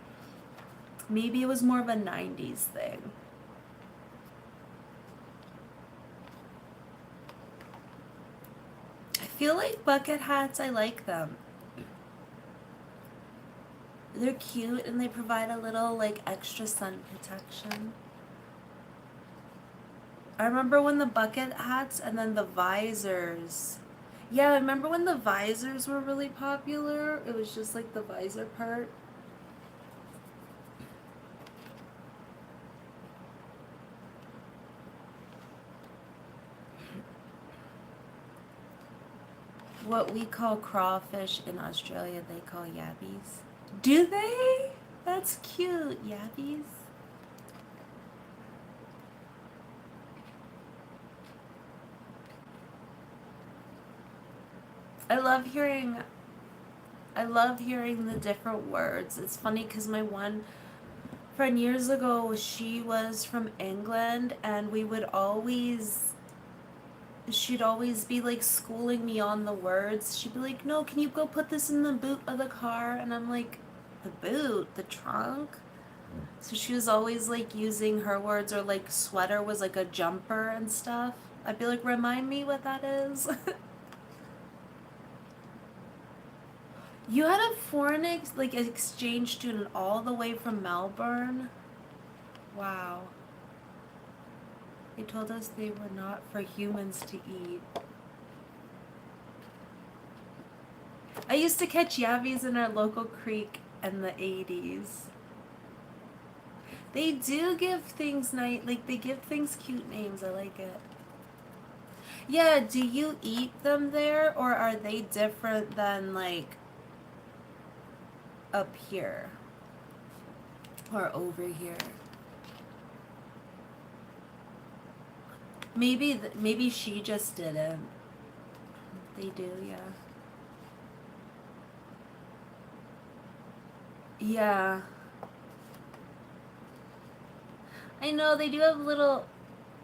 maybe it was more of a 90s thing. I feel like bucket hats, I like them. They're cute and they provide a little like extra sun protection. I remember when the bucket hats and then the visors. Yeah, I remember when the visors were really popular. It was just like the visor part. What we call crawfish in Australia, they call yabbies. Do they? That's cute, yabbies. I love hearing I love hearing the different words. It's funny because my one friend years ago, she was from England, and she'd always be like schooling me on the words. She'd be like, "No, can you go put this in the boot of the car?" And I'm like, "The boot, the trunk?" So she was always like using her words, or like sweater was like a jumper and stuff. I'd be like, "Remind me what that is." You had a foreign like exchange student all the way from Melbourne. Wow. They told us they were not for humans to eat. I used to catch yabbies in our local creek in the 80s. They do give things nice, like they give things cute names. I like it. Yeah, do you eat them there or are they different than like up here or over here? Maybe she just didn't. They do, yeah. Yeah. I know they do have little.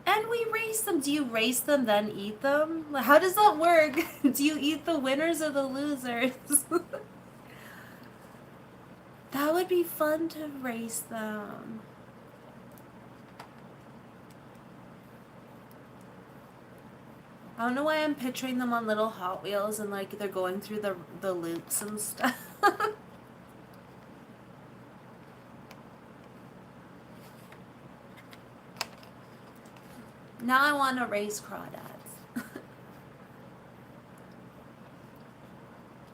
And we race them. Do you race them then eat them? How does that work? Do you eat the winners or the losers? That would be fun to race them. I don't know why I'm picturing them on little Hot Wheels and like they're going through the loops and stuff. Now I want to race crawdads.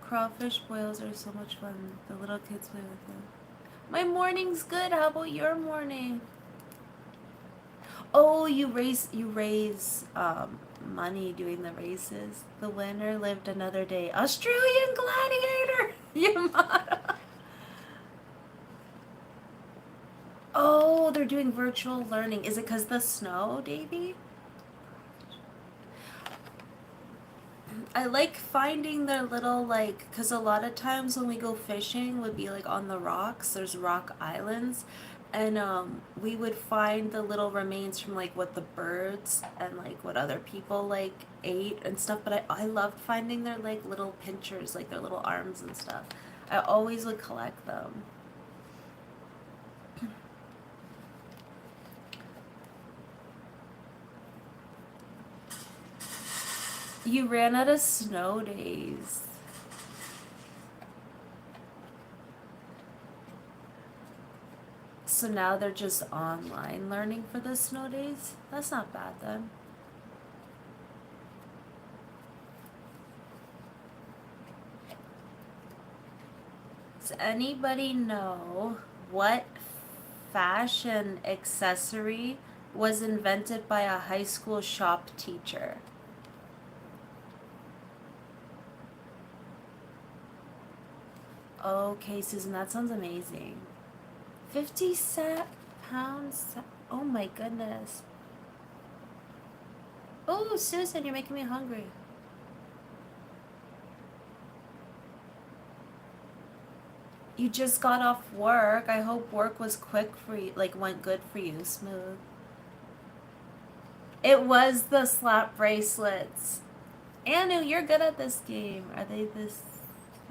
Crawfish boils are so much fun. The little kids play with them. My morning's good. How about your morning? Oh, you raise money doing the races. The winner lived another day. Australian gladiator Yamada. Oh, they're doing virtual learning. Is it because the snow, Davy? I like finding their little like, because a lot of times when we go fishing would be like on the rocks. There's rock islands, and we would find the little remains from like what the birds and like what other people like ate and stuff. But I loved finding their like little pinchers, like their little arms and stuff. I always would collect them. You ran out of snow days. So now they're just online learning for the snow days? That's not bad then. Does anybody know what fashion accessory was invented by a high school shop teacher? Okay, Susan, that sounds amazing. 50 pounds? Oh my goodness. Oh, Susan, you're making me hungry. You just got off work. I hope work was quick for you, like went good for you, smooth. It was the slap bracelets. Anu, you're good at this game. Are they this?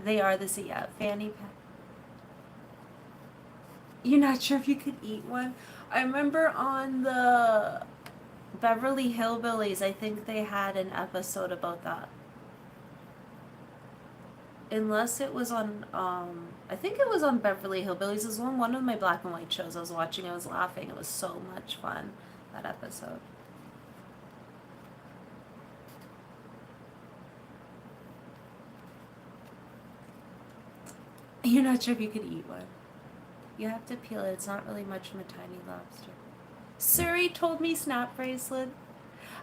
They are this, yeah. Fanny pack. You're not sure if you could eat one? I remember on the Beverly Hillbillies, I think they had an episode about that. Unless it was on, I think it was on Beverly Hillbillies. It was on one of my black and white shows I was watching. I was laughing. It was so much fun, that episode. You're not sure if you could eat one. You have to peel it. It's not really much from a tiny lobster. Suri told me snap bracelet.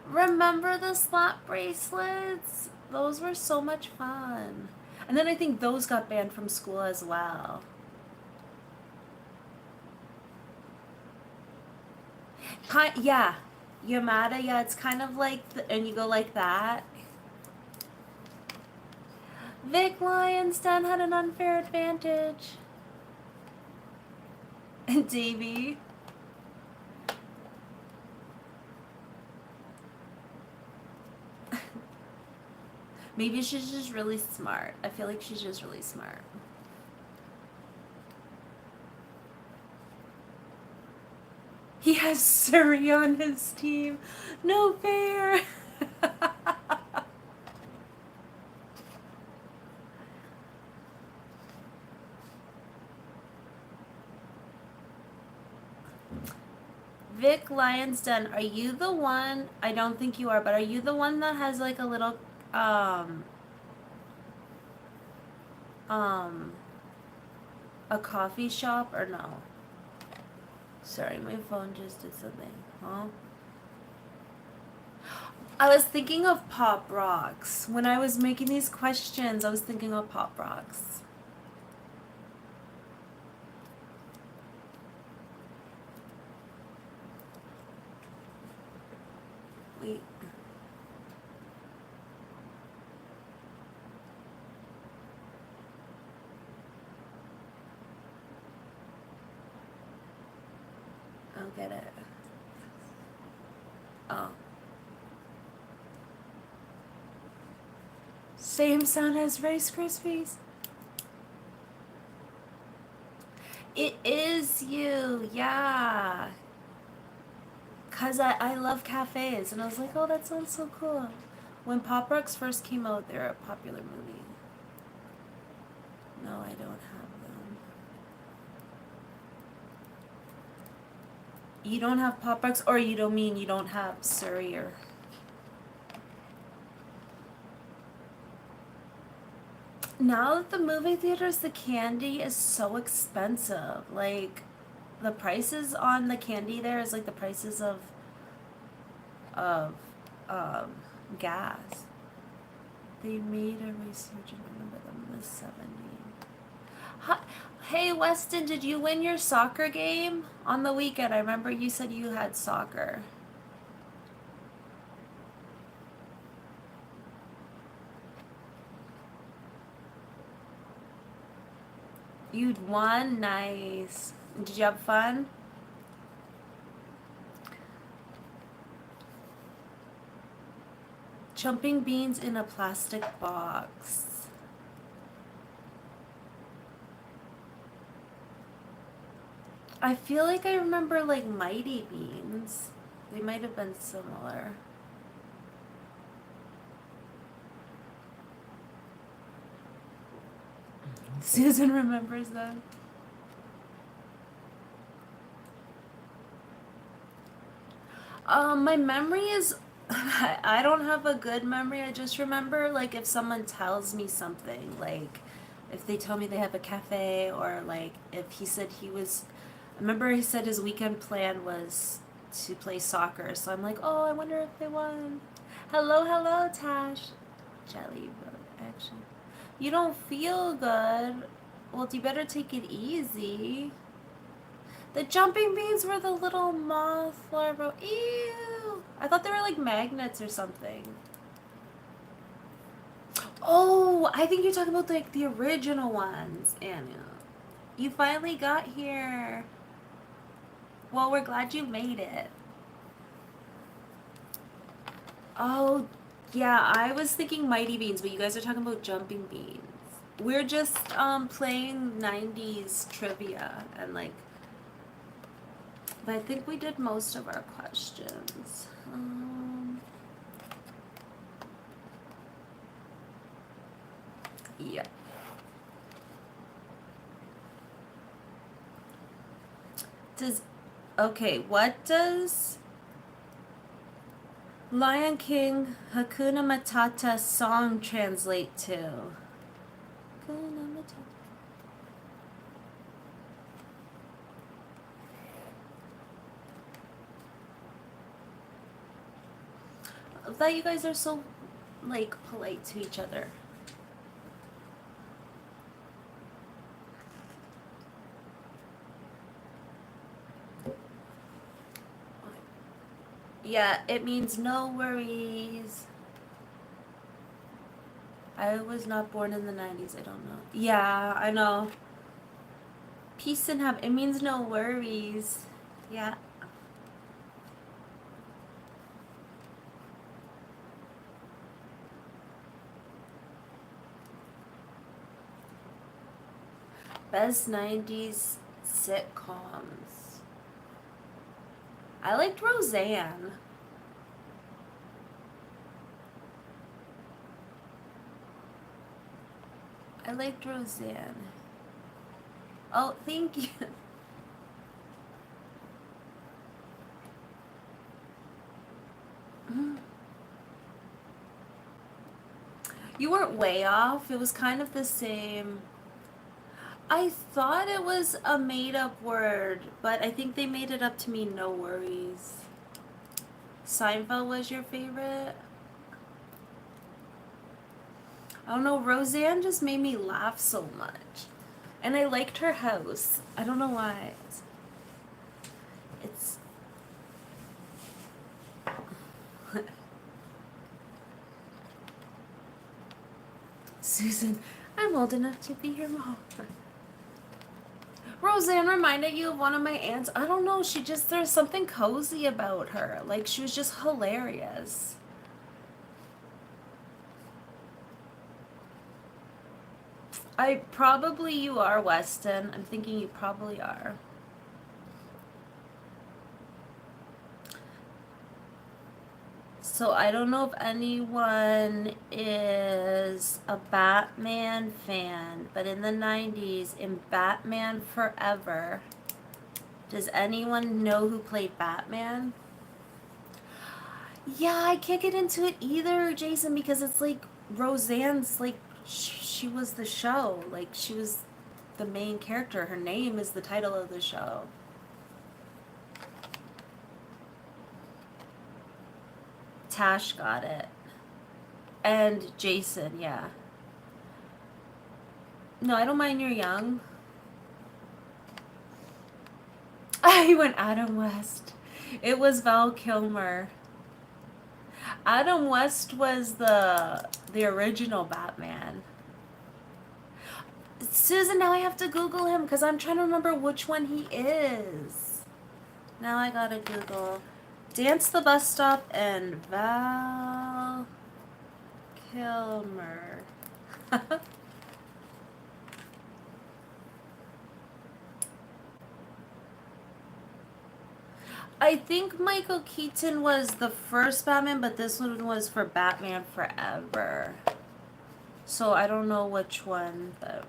Remember the slap bracelets? Those were so much fun. And then I think those got banned from school as well. Yeah. Yamada, yeah, it's kind of like, and you go like that. Vic Lionsden had an unfair advantage. And Davey. Maybe she's just really smart. I feel like she's just really smart. He has Suri on his team. No fair. Vic Lionsden, are you the one? I don't think you are, but are you the one that has like a little um um a coffee shop or no? Sorry, my phone just did something. Huh? I was thinking of Pop Rocks. When I was making these questions, I was thinking of Pop Rocks. Wait. I'll get it. Oh. Same sound as Rice Krispies. It is you, yeah. Cause I love cafes, and I was like, oh, that sounds so cool. When Pop Rocks first came out, they were a popular movie. No, I don't have them. You don't have Pop Rocks, or you don't mean you don't have Surrey or... Now at the movie theaters, the candy is so expensive. Like, the prices on the candy there is like the prices of um, gas. They made a resurgence. Remember them in the 70s. Hi, hey Weston, did you win your soccer game on the weekend? I remember you said you had soccer. You'd won? Nice. Did you have fun? Jumping beans in a plastic box. I feel like I remember like Mighty Beans. They might have been similar. Susan remembers them. My memory is I don't have a good memory. I just remember like if someone tells me something, like if they tell me they have a cafe, or like if he said he was I remember he said his weekend plan was to play soccer. So I'm like, "Oh, I wonder if they won." Hello, hello, Tash. Jelly action. You don't feel good. Well, you better take it easy. The jumping beans were the little moth larvae. Ew! I thought they were like magnets or something. Oh, I think you're talking about like the original ones, Anna. You finally got here. Well, we're glad you made it. Oh, yeah, I was thinking Mighty Beans, but you guys are talking about jumping beans. We're just playing 90s trivia and like but I think we did most of our questions. Yeah. What does Lion King Hakuna Matata song translate to? Hakuna Matata. I thought you guys are so like polite to each other. Yeah, it means no worries. I was not born in the 90s. I don't know. Yeah, I know. Peace and have. It means no worries. Yeah. Best 90s sitcoms. I liked Roseanne. I liked Roseanne. Oh, thank you. You weren't way off. It was kind of the same. I thought it was a made up word, but I think they made it up to mean no worries. Seinfeld was your favorite? I don't know, Roseanne just made me laugh so much. And I liked her house. I don't know why. It's Susan, I'm old enough to be your mom. Roseanne reminded you of one of my aunts. I don't know, she just, there's something cozy about her. Like, she was just hilarious. You are, Weston. I'm thinking you probably are. So I don't know if anyone is a Batman fan, but in the 90s, in Batman Forever, does anyone know who played Batman? Yeah, I can't get into it either, Jason, because it's like Roseanne's like she was the show. Like she was the main character. Her name is the title of the show. Tash got it. And Jason, yeah. No, I don't mind you're young. I went Adam West. It was Val Kilmer. Adam West was the original Batman. Susan, now I have to Google him because I'm trying to remember which one he is. Now I gotta Google Dance the Bus Stop and Val Kilmer. I think Michael Keaton was the first Batman, but this one was for Batman Forever. So I don't know which one, but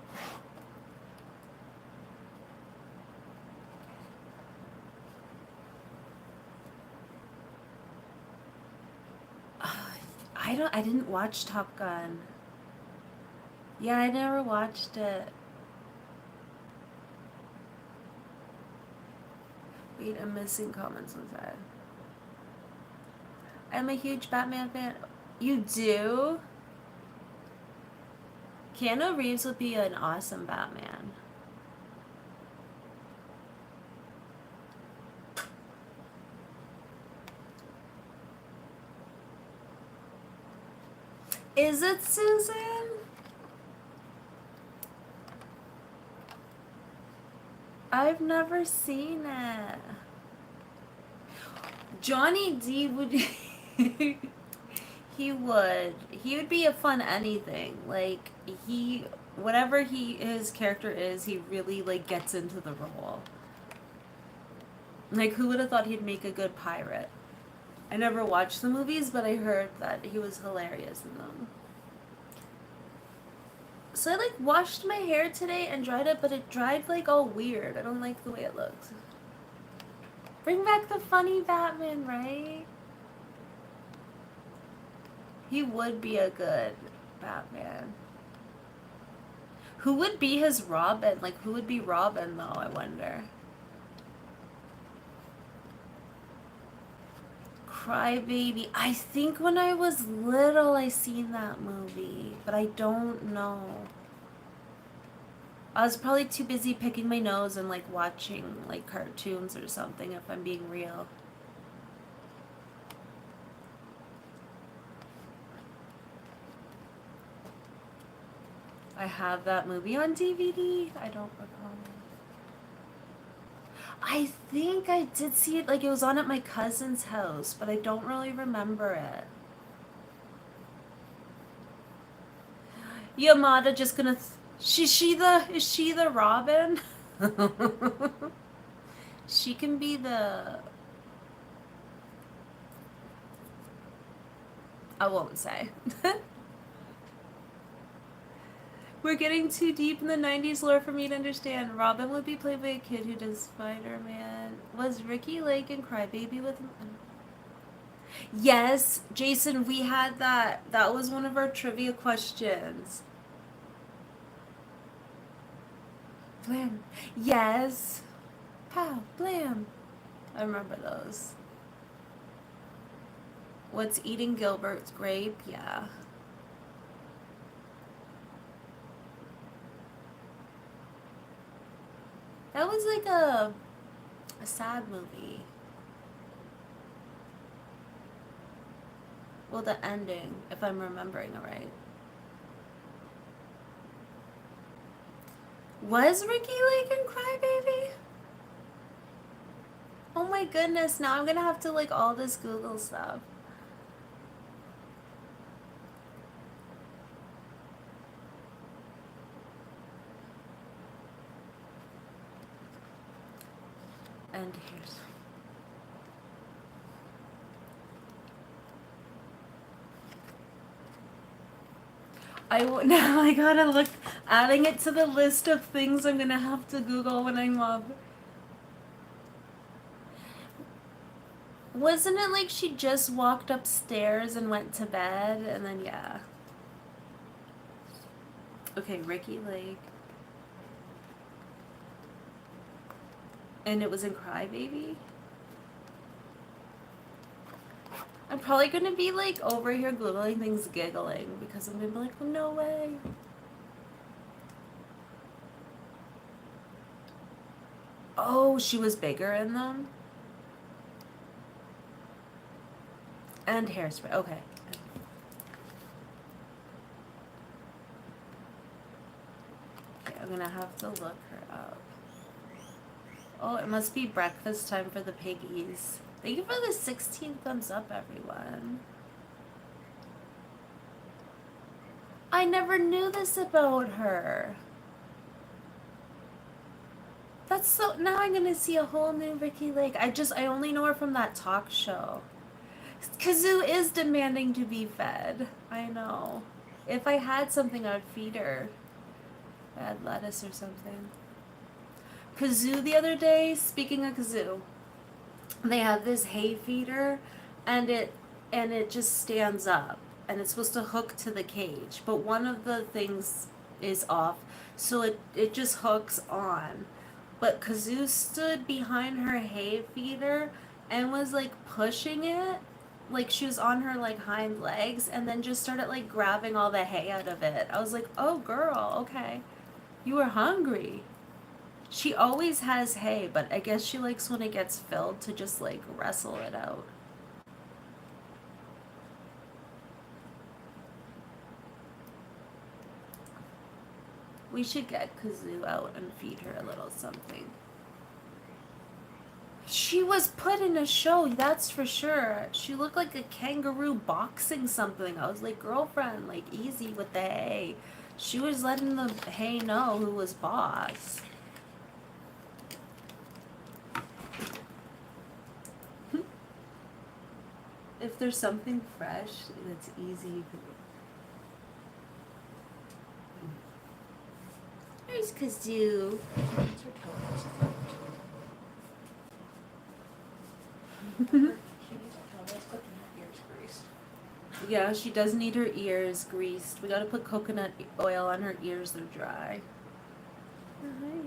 I didn't watch Top Gun. Yeah, I never watched it. Wait, I'm missing comments on that. I'm a huge Batman fan. You do? Keanu Reeves would be an awesome Batman. Is it Susan? I've never seen it. Johnny D would he would be a fun anything. Like he whatever his character is, he really like gets into the role. Like who would have thought he'd make a good pirate? I never watched the movies, but I heard that he was hilarious in them. So I like washed my hair today and dried it, but it dried like all weird. I don't like the way it looked. Bring back the funny Batman, right? He would be a good Batman. Who would be his Robin? Like, who would be Robin, though, I wonder? Crybaby. I think when I was little, I seen that movie, but I don't know. I was probably too busy picking my nose and, like, watching, like, cartoons or something, if I'm being real. I have that movie on DVD. I don't recall. I think I did see it, like, it was on at my cousin's house, but I don't really remember it. Yamada just gonna... Is she the Robin? She can be the... I won't say. We're getting too deep in the 90s lore for me to understand. Robin would be played by a kid who does Spider-Man. Was Ricky Lake and Crybaby with him? Yes, Jason, we had that. That was one of our trivia questions. Blam. Yes. Pow. Blam. I remember those. What's eating Gilbert's grape? Yeah. That was like a sad movie. Well, the ending, if I'm remembering it right. Was Ricky Lake in Crybaby? Oh my goodness, now I'm gonna have to like all this Google stuff. And here's now I gotta look, adding it to the list of things I'm gonna have to Google when I'm up. Wasn't it like she just walked upstairs and went to bed and then yeah. Okay, Ricky Lake. And it was in Crybaby? I'm probably gonna be like over here Googling things giggling because I'm gonna be like, oh, no way. Oh, she was bigger in them? And Hairspray, okay. Okay, I'm gonna have to look her up. Oh, it must be breakfast time for the piggies. Thank you for the 16 thumbs up, everyone. I never knew this about her. That's so, now I'm gonna see a whole new Ricky Lake. I only know her from that talk show. Kazoo is demanding to be fed. I know. If I had something, I would feed her. Add lettuce or something. Kazoo the other day, speaking of Kazoo, they have this hay feeder and it just stands up and it's supposed to hook to the cage, but one of the things is off, so it just hooks on. But Kazoo stood behind her hay feeder and was like pushing it like she was on her like hind legs and then just started like grabbing all the hay out of it. I was like, oh girl, okay, you were hungry. She always has hay, but I guess she likes when it gets filled to just like wrestle it out. We should get Kazoo out and feed her a little something. She was put in a show, that's for sure. She looked like a kangaroo boxing something. I was like, girlfriend, like easy with the hay. She was letting the hay know who was boss. If there's something fresh that's easy. There's Kazoo. Yeah, she does need her ears greased. We gotta put coconut oil on her ears, they're dry. Hi.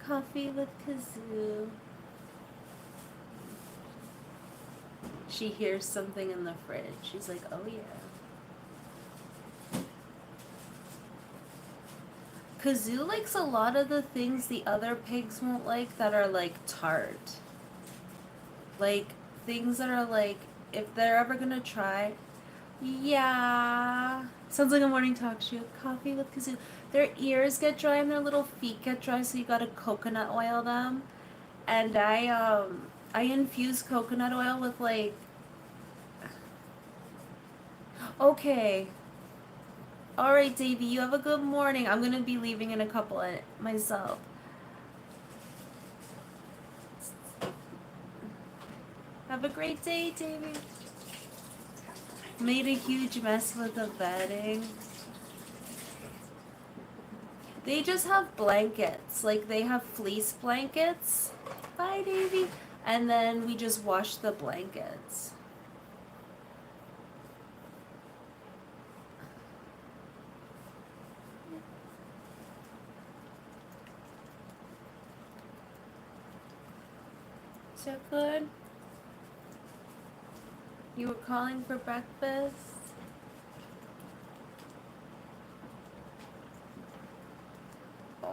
Coffee with Kazoo. She hears something in the fridge. She's like, oh yeah. Kazoo likes a lot of the things the other pigs won't like that are like tart. Like things that are like, if they're ever gonna try, yeah. Sounds like a morning talk show. Coffee with Kazoo. Their ears get dry and their little feet get dry, so you gotta coconut oil them. And I infuse coconut oil with like, okay. All right, Davey, you have a good morning. I'm gonna be leaving in a couple myself. Have a great day, Davey. Made a huge mess with the bedding. They just have blankets. Like they have fleece blankets. Bye, Davey. And then we just wash the blankets. Is that good? You were calling for breakfast? Oh.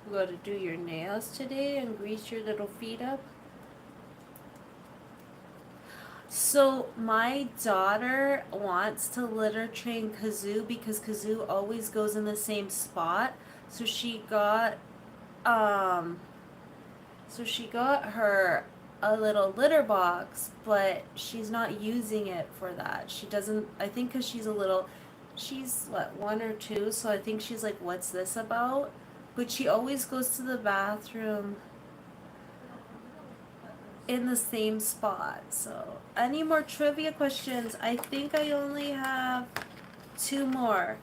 You gotta do your nails today and grease your little feet up? So my daughter wants to litter train Kazoo because Kazoo always goes in the same spot. So she got um her a little litter box, but she's not using it for that. She doesn't, I think, because she's what, 1 or 2, so I think she's like, what's this about? But she always goes to the bathroom in the same spot. So, any more trivia questions? I think I only have 2 more.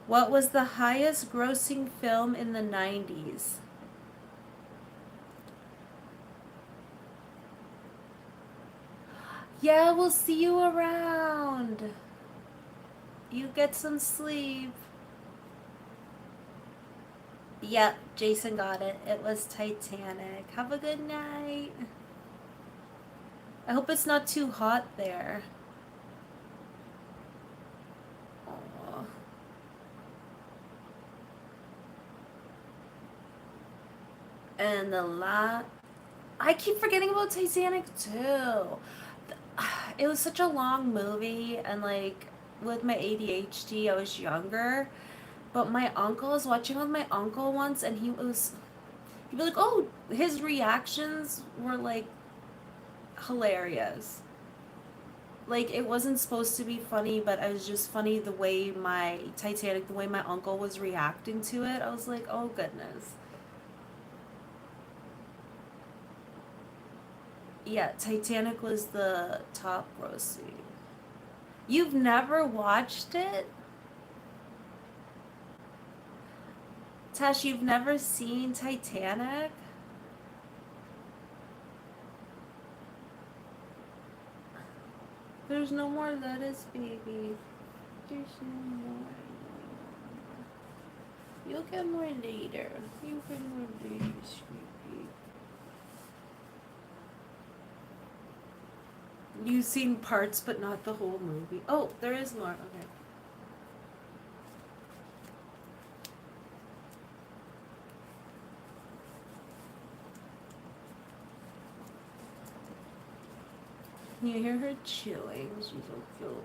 What was the highest grossing film in the 90s? Yeah, we'll see you around. You get some sleep. Yep, Jason got it. It was Titanic. Have a good night. I hope it's not too hot there. Aw. And I keep forgetting about Titanic too. It was such a long movie, and like with my ADHD, I was younger. But my uncle, I was watching with my uncle once, and he'd be like, "Oh, his reactions were like hilarious." Like it wasn't supposed to be funny, but it was just funny the way the way my uncle was reacting to it. I was like, "Oh goodness." Yeah, Titanic was the top grossing. You've never watched it? Tash, you've never seen Titanic? There's no more lettuce, baby. There's no more. You'll get more later. You'll get more later, sweetie. You've seen parts, but not the whole movie. Oh, there is more. Okay. Can you hear her chewing? She's so cute.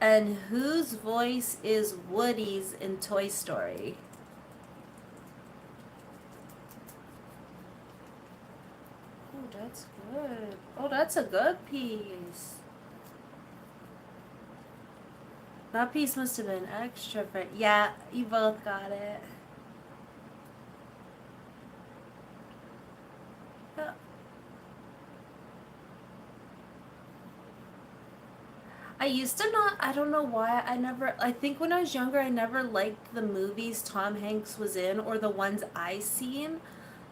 And whose voice is Woody's in Toy Story? Oh, that's good. Oh, that's a good piece. That piece must have been extra for. Yeah, you both got it. Yeah. I used to not, I don't know why, I think when I was younger, I never liked the movies Tom Hanks was in or the ones I seen.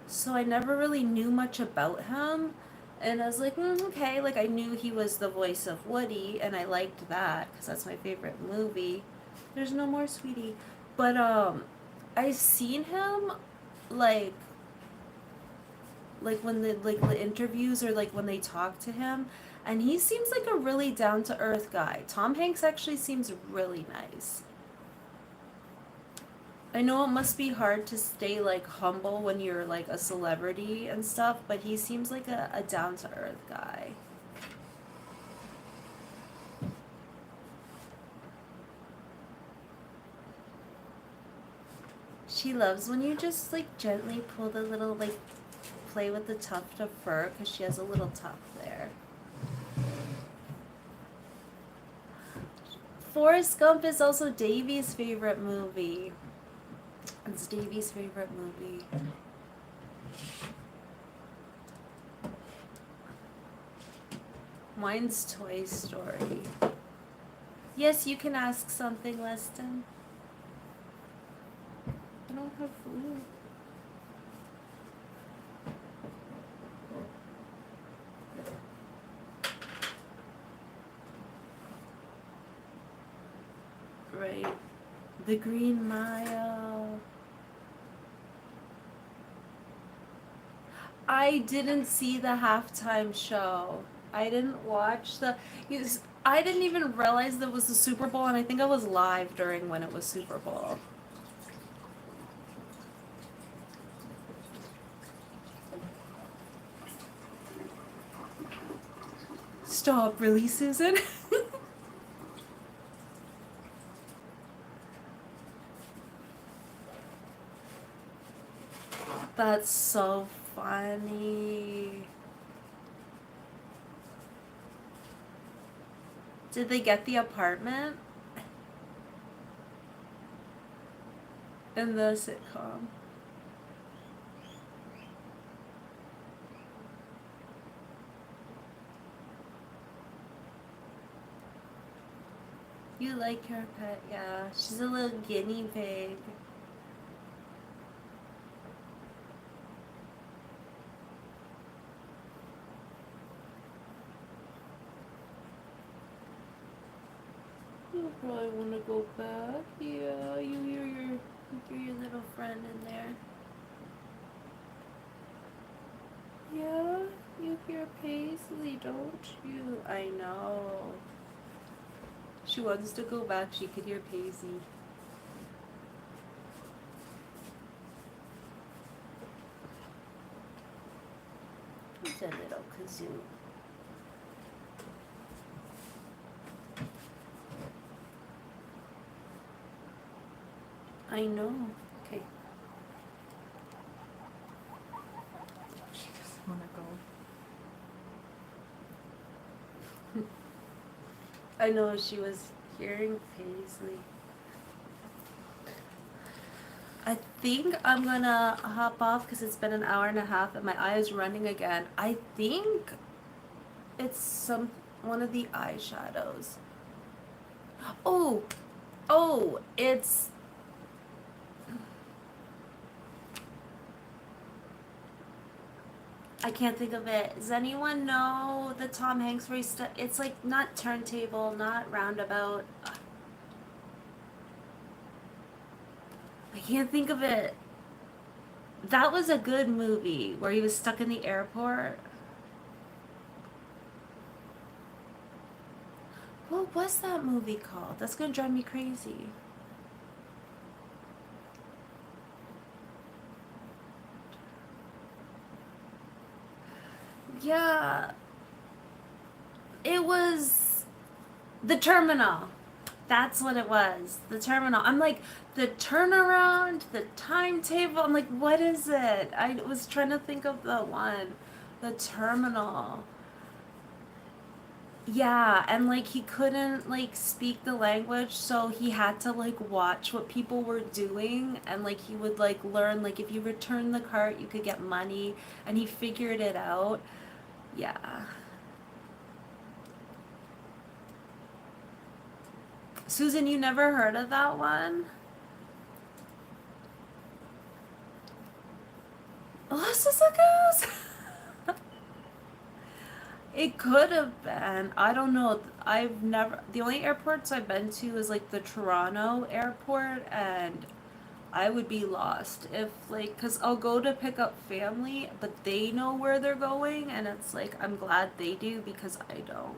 So I never really knew much about him. And I was like, okay, like I knew he was the voice of Woody, and I liked that because that's my favorite movie. There's no more, sweetie. But I seen him like when the interviews or like when they talk to him, and he seems like a really down to earth guy. Tom Hanks actually seems really nice. I know it must be hard to stay like humble when you're like a celebrity and stuff, but he seems like a down to earth guy. She loves when you just like gently pull the little like play with the tuft of fur because she has a little tuft there. Forrest Gump is also Davey's favorite movie. It's Davey's favorite movie. Mine's Toy Story. Yes, you can ask something, Leston. I don't have food. Right. The Green Mile. I didn't see the halftime show. I didn't watch the. I didn't even realize that it was the Super Bowl, and I think I was live during when it was Super Bowl. Stop, really, Susan? That's so funny. Did they get the apartment in the sitcom? You like her pet, yeah. She's a little guinea pig. You probably want to go back. Yeah, you hear your little friend in there. Yeah, you hear Paisley, don't you? I know. She wants to go back. She could hear Paisley. It's a little kazoo. I know. Okay. She doesn't want to go. I know she was hearing Paisley. I think I'm gonna hop off because it's been an hour and a half and my eye is running again. I think it's one of the eyeshadows. Oh, it's. I can't think of it. Does anyone know the Tom Hanks race? It's like not turntable, not roundabout. I can't think of it. That was a good movie where he was stuck in the airport. What was that movie called? That's gonna drive me crazy. Yeah, it was The Terminal. That's what it was. The Terminal. I'm like, the turnaround, the timetable. I'm like, what is it? I was trying to think of the one. The Terminal. Yeah, and like he couldn't like speak the language, so he had to like watch what people were doing and like he would like learn like if you return the cart, you could get money and he figured it out. Yeah. Susan, you never heard of that one? Alyssa's a goose. It could have been. I don't know. I've never. The only airports I've been to is like the Toronto airport, and I would be lost if like, cause I'll go to pick up family, but they know where they're going, and it's like I'm glad they do because I don't.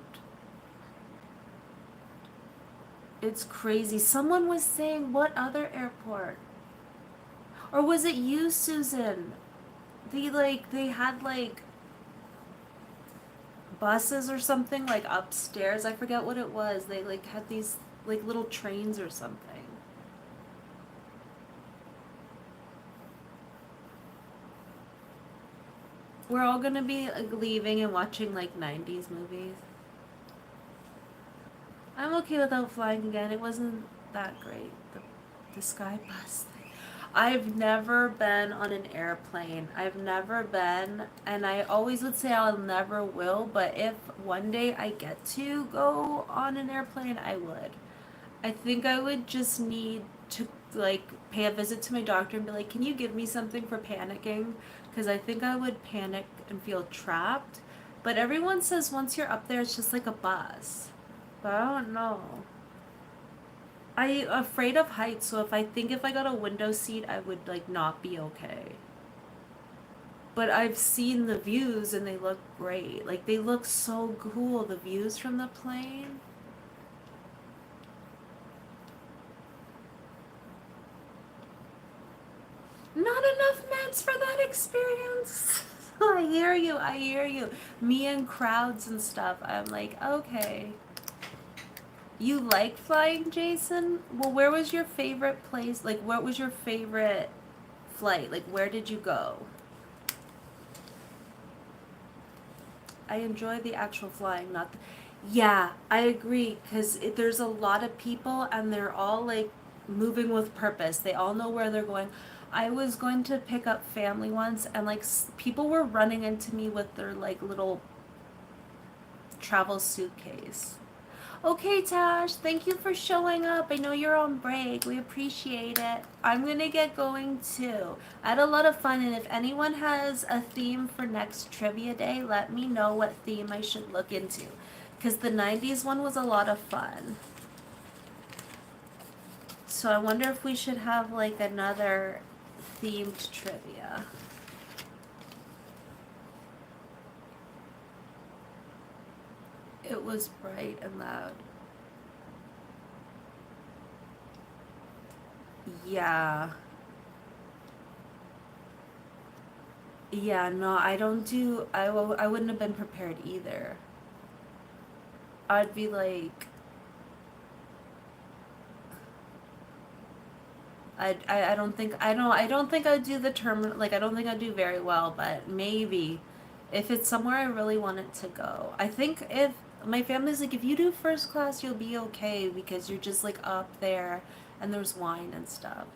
It's crazy. Someone was saying what other airport? Or was it you, Susan? They had like buses or something like upstairs. I forget what it was. They like had these like little trains or something. We're all gonna be like, leaving and watching like 90s movies. I'm okay without flying again. It wasn't that great. The sky bus thing. I've never been on an airplane. I've never been, and I always would say I'll never will, but if one day I get to go on an airplane, I would. I think I would just need to like pay a visit to my doctor and be like, "Can you give me something for panicking?" Because I think I would panic and feel trapped. But everyone says once you're up there, it's just like a bus. But I don't know. I'm afraid of heights, so if I got a window seat, I would like not be okay. but I've seen the views and they look great. Like they look so cool, the views from the plane. Not enough meds for that experience. I hear you, I hear you. Me and crowds and stuff. I'm like, okay. You like flying, Jason? Well, where was your favorite place? Like, what was your favorite flight? Like, where did you go? I enjoy the actual flying, not the... Yeah, I agree, because there's a lot of people and they're all like moving with purpose. They all know where they're going. I was going to pick up family once and like people were running into me with their like little travel suitcase. Okay, Tash, thank you for showing up. I know you're on break. We appreciate it. I'm gonna get going too. I had a lot of fun, and if anyone has a theme for next trivia day, let me know what theme I should look into. Because the 90s one was a lot of fun. So I wonder if we should have like another themed trivia. It was bright and loud. Yeah. Yeah, no, I don't do, I wouldn't have been prepared either. I'd be like, I don't think, I don't think I'd do the term, like, I don't think I'd do very well, but maybe if it's somewhere I really want it to go. I think if, my family's like, if you do first class, you'll be okay because you're just like up there and there's wine and stuff.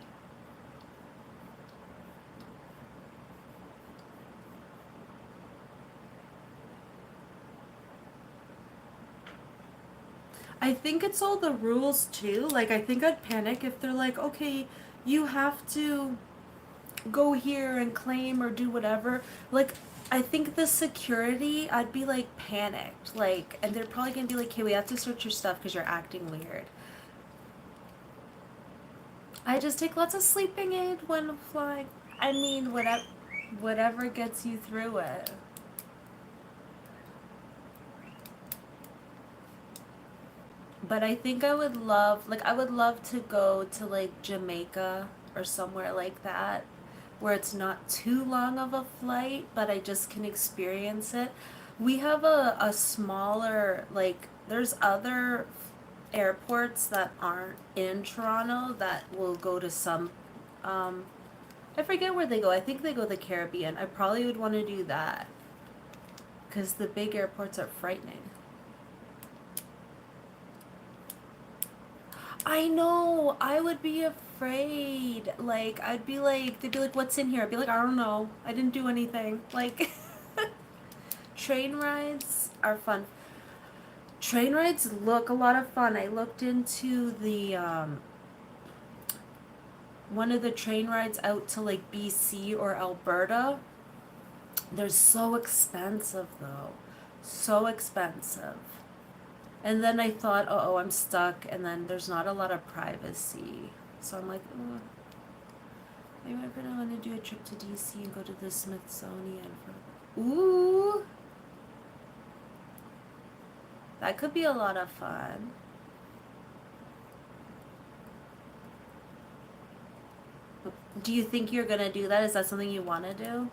I think it's all the rules too. Like, I think I'd panic if they're like, okay, you have to go here and claim or do whatever. Like, I think the security, I'd be like panicked. Like, and they're probably gonna be like, hey, we have to search your stuff because you're acting weird. I just take lots of sleeping aid when flying. I mean, whatever gets you through it. But I think I would love, like, I would love to go to like Jamaica or somewhere like that where it's not too long of a flight, but I just can experience it. We have a smaller, like, there's other airports that aren't in Toronto that will go to some, um, I forget where they go. I think they go to the Caribbean. I probably would want to do that because the big airports are frightening. I know. I would be afraid. Like, I'd be like, they'd be like, what's in here? I'd be like, I don't know. I didn't do anything. Like, train rides are fun. Train rides look a lot of fun. I looked into the, one of the train rides out to like BC or Alberta. They're so expensive though. So expensive. And then I thought, oh, I'm stuck, and then there's not a lot of privacy. So I'm like, oh, maybe I'm gonna want to do a trip to DC and go to the Smithsonian for. Ooh, that could be a lot of fun. Do you think you're gonna do that? Is that something you want to do?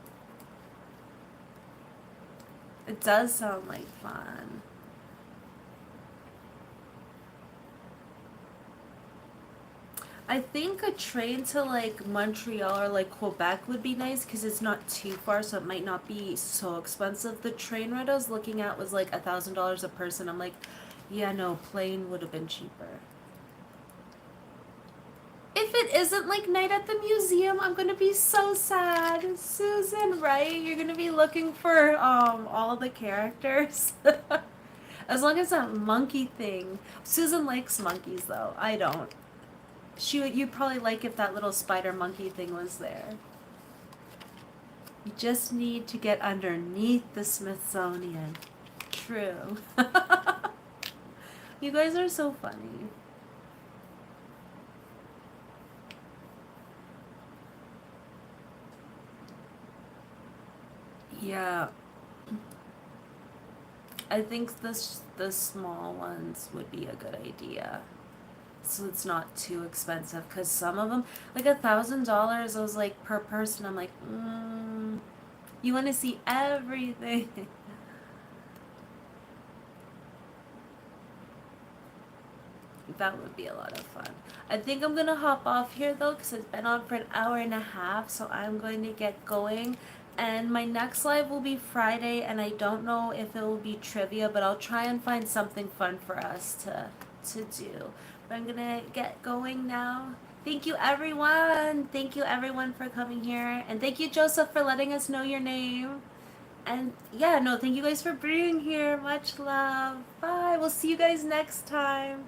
It does sound like fun. I think a train to like Montreal or like Quebec would be nice because it's not too far, so it might not be so expensive. The train ride I was looking at was like $1,000 a person. I'm like, yeah, no, plane would have been cheaper. If it isn't like night at the museum, I'm gonna be so sad. Susan, right? You're gonna be looking for all the characters. As long as that monkey thing. Susan likes monkeys though. I don't. You'd probably like if that little spider monkey thing was there. You just need to get underneath the Smithsonian. True. You guys are so funny. Yeah. I think the small ones would be a good idea. So it's not too expensive, because some of them, like $1,000, I was like per person. I'm like, you want to see everything. That would be a lot of fun. I think I'm gonna hop off here though, because it's been on for an hour and a half, so I'm going to get going. And my next live will be Friday, and I don't know if it will be trivia, but I'll try and find something fun for us to do. But I'm gonna get going now. Thank you everyone. Thank you everyone for coming here, and thank you Joseph for letting us know your name. And yeah, no, thank you guys for being here. Much love. Bye. We'll see you guys next time.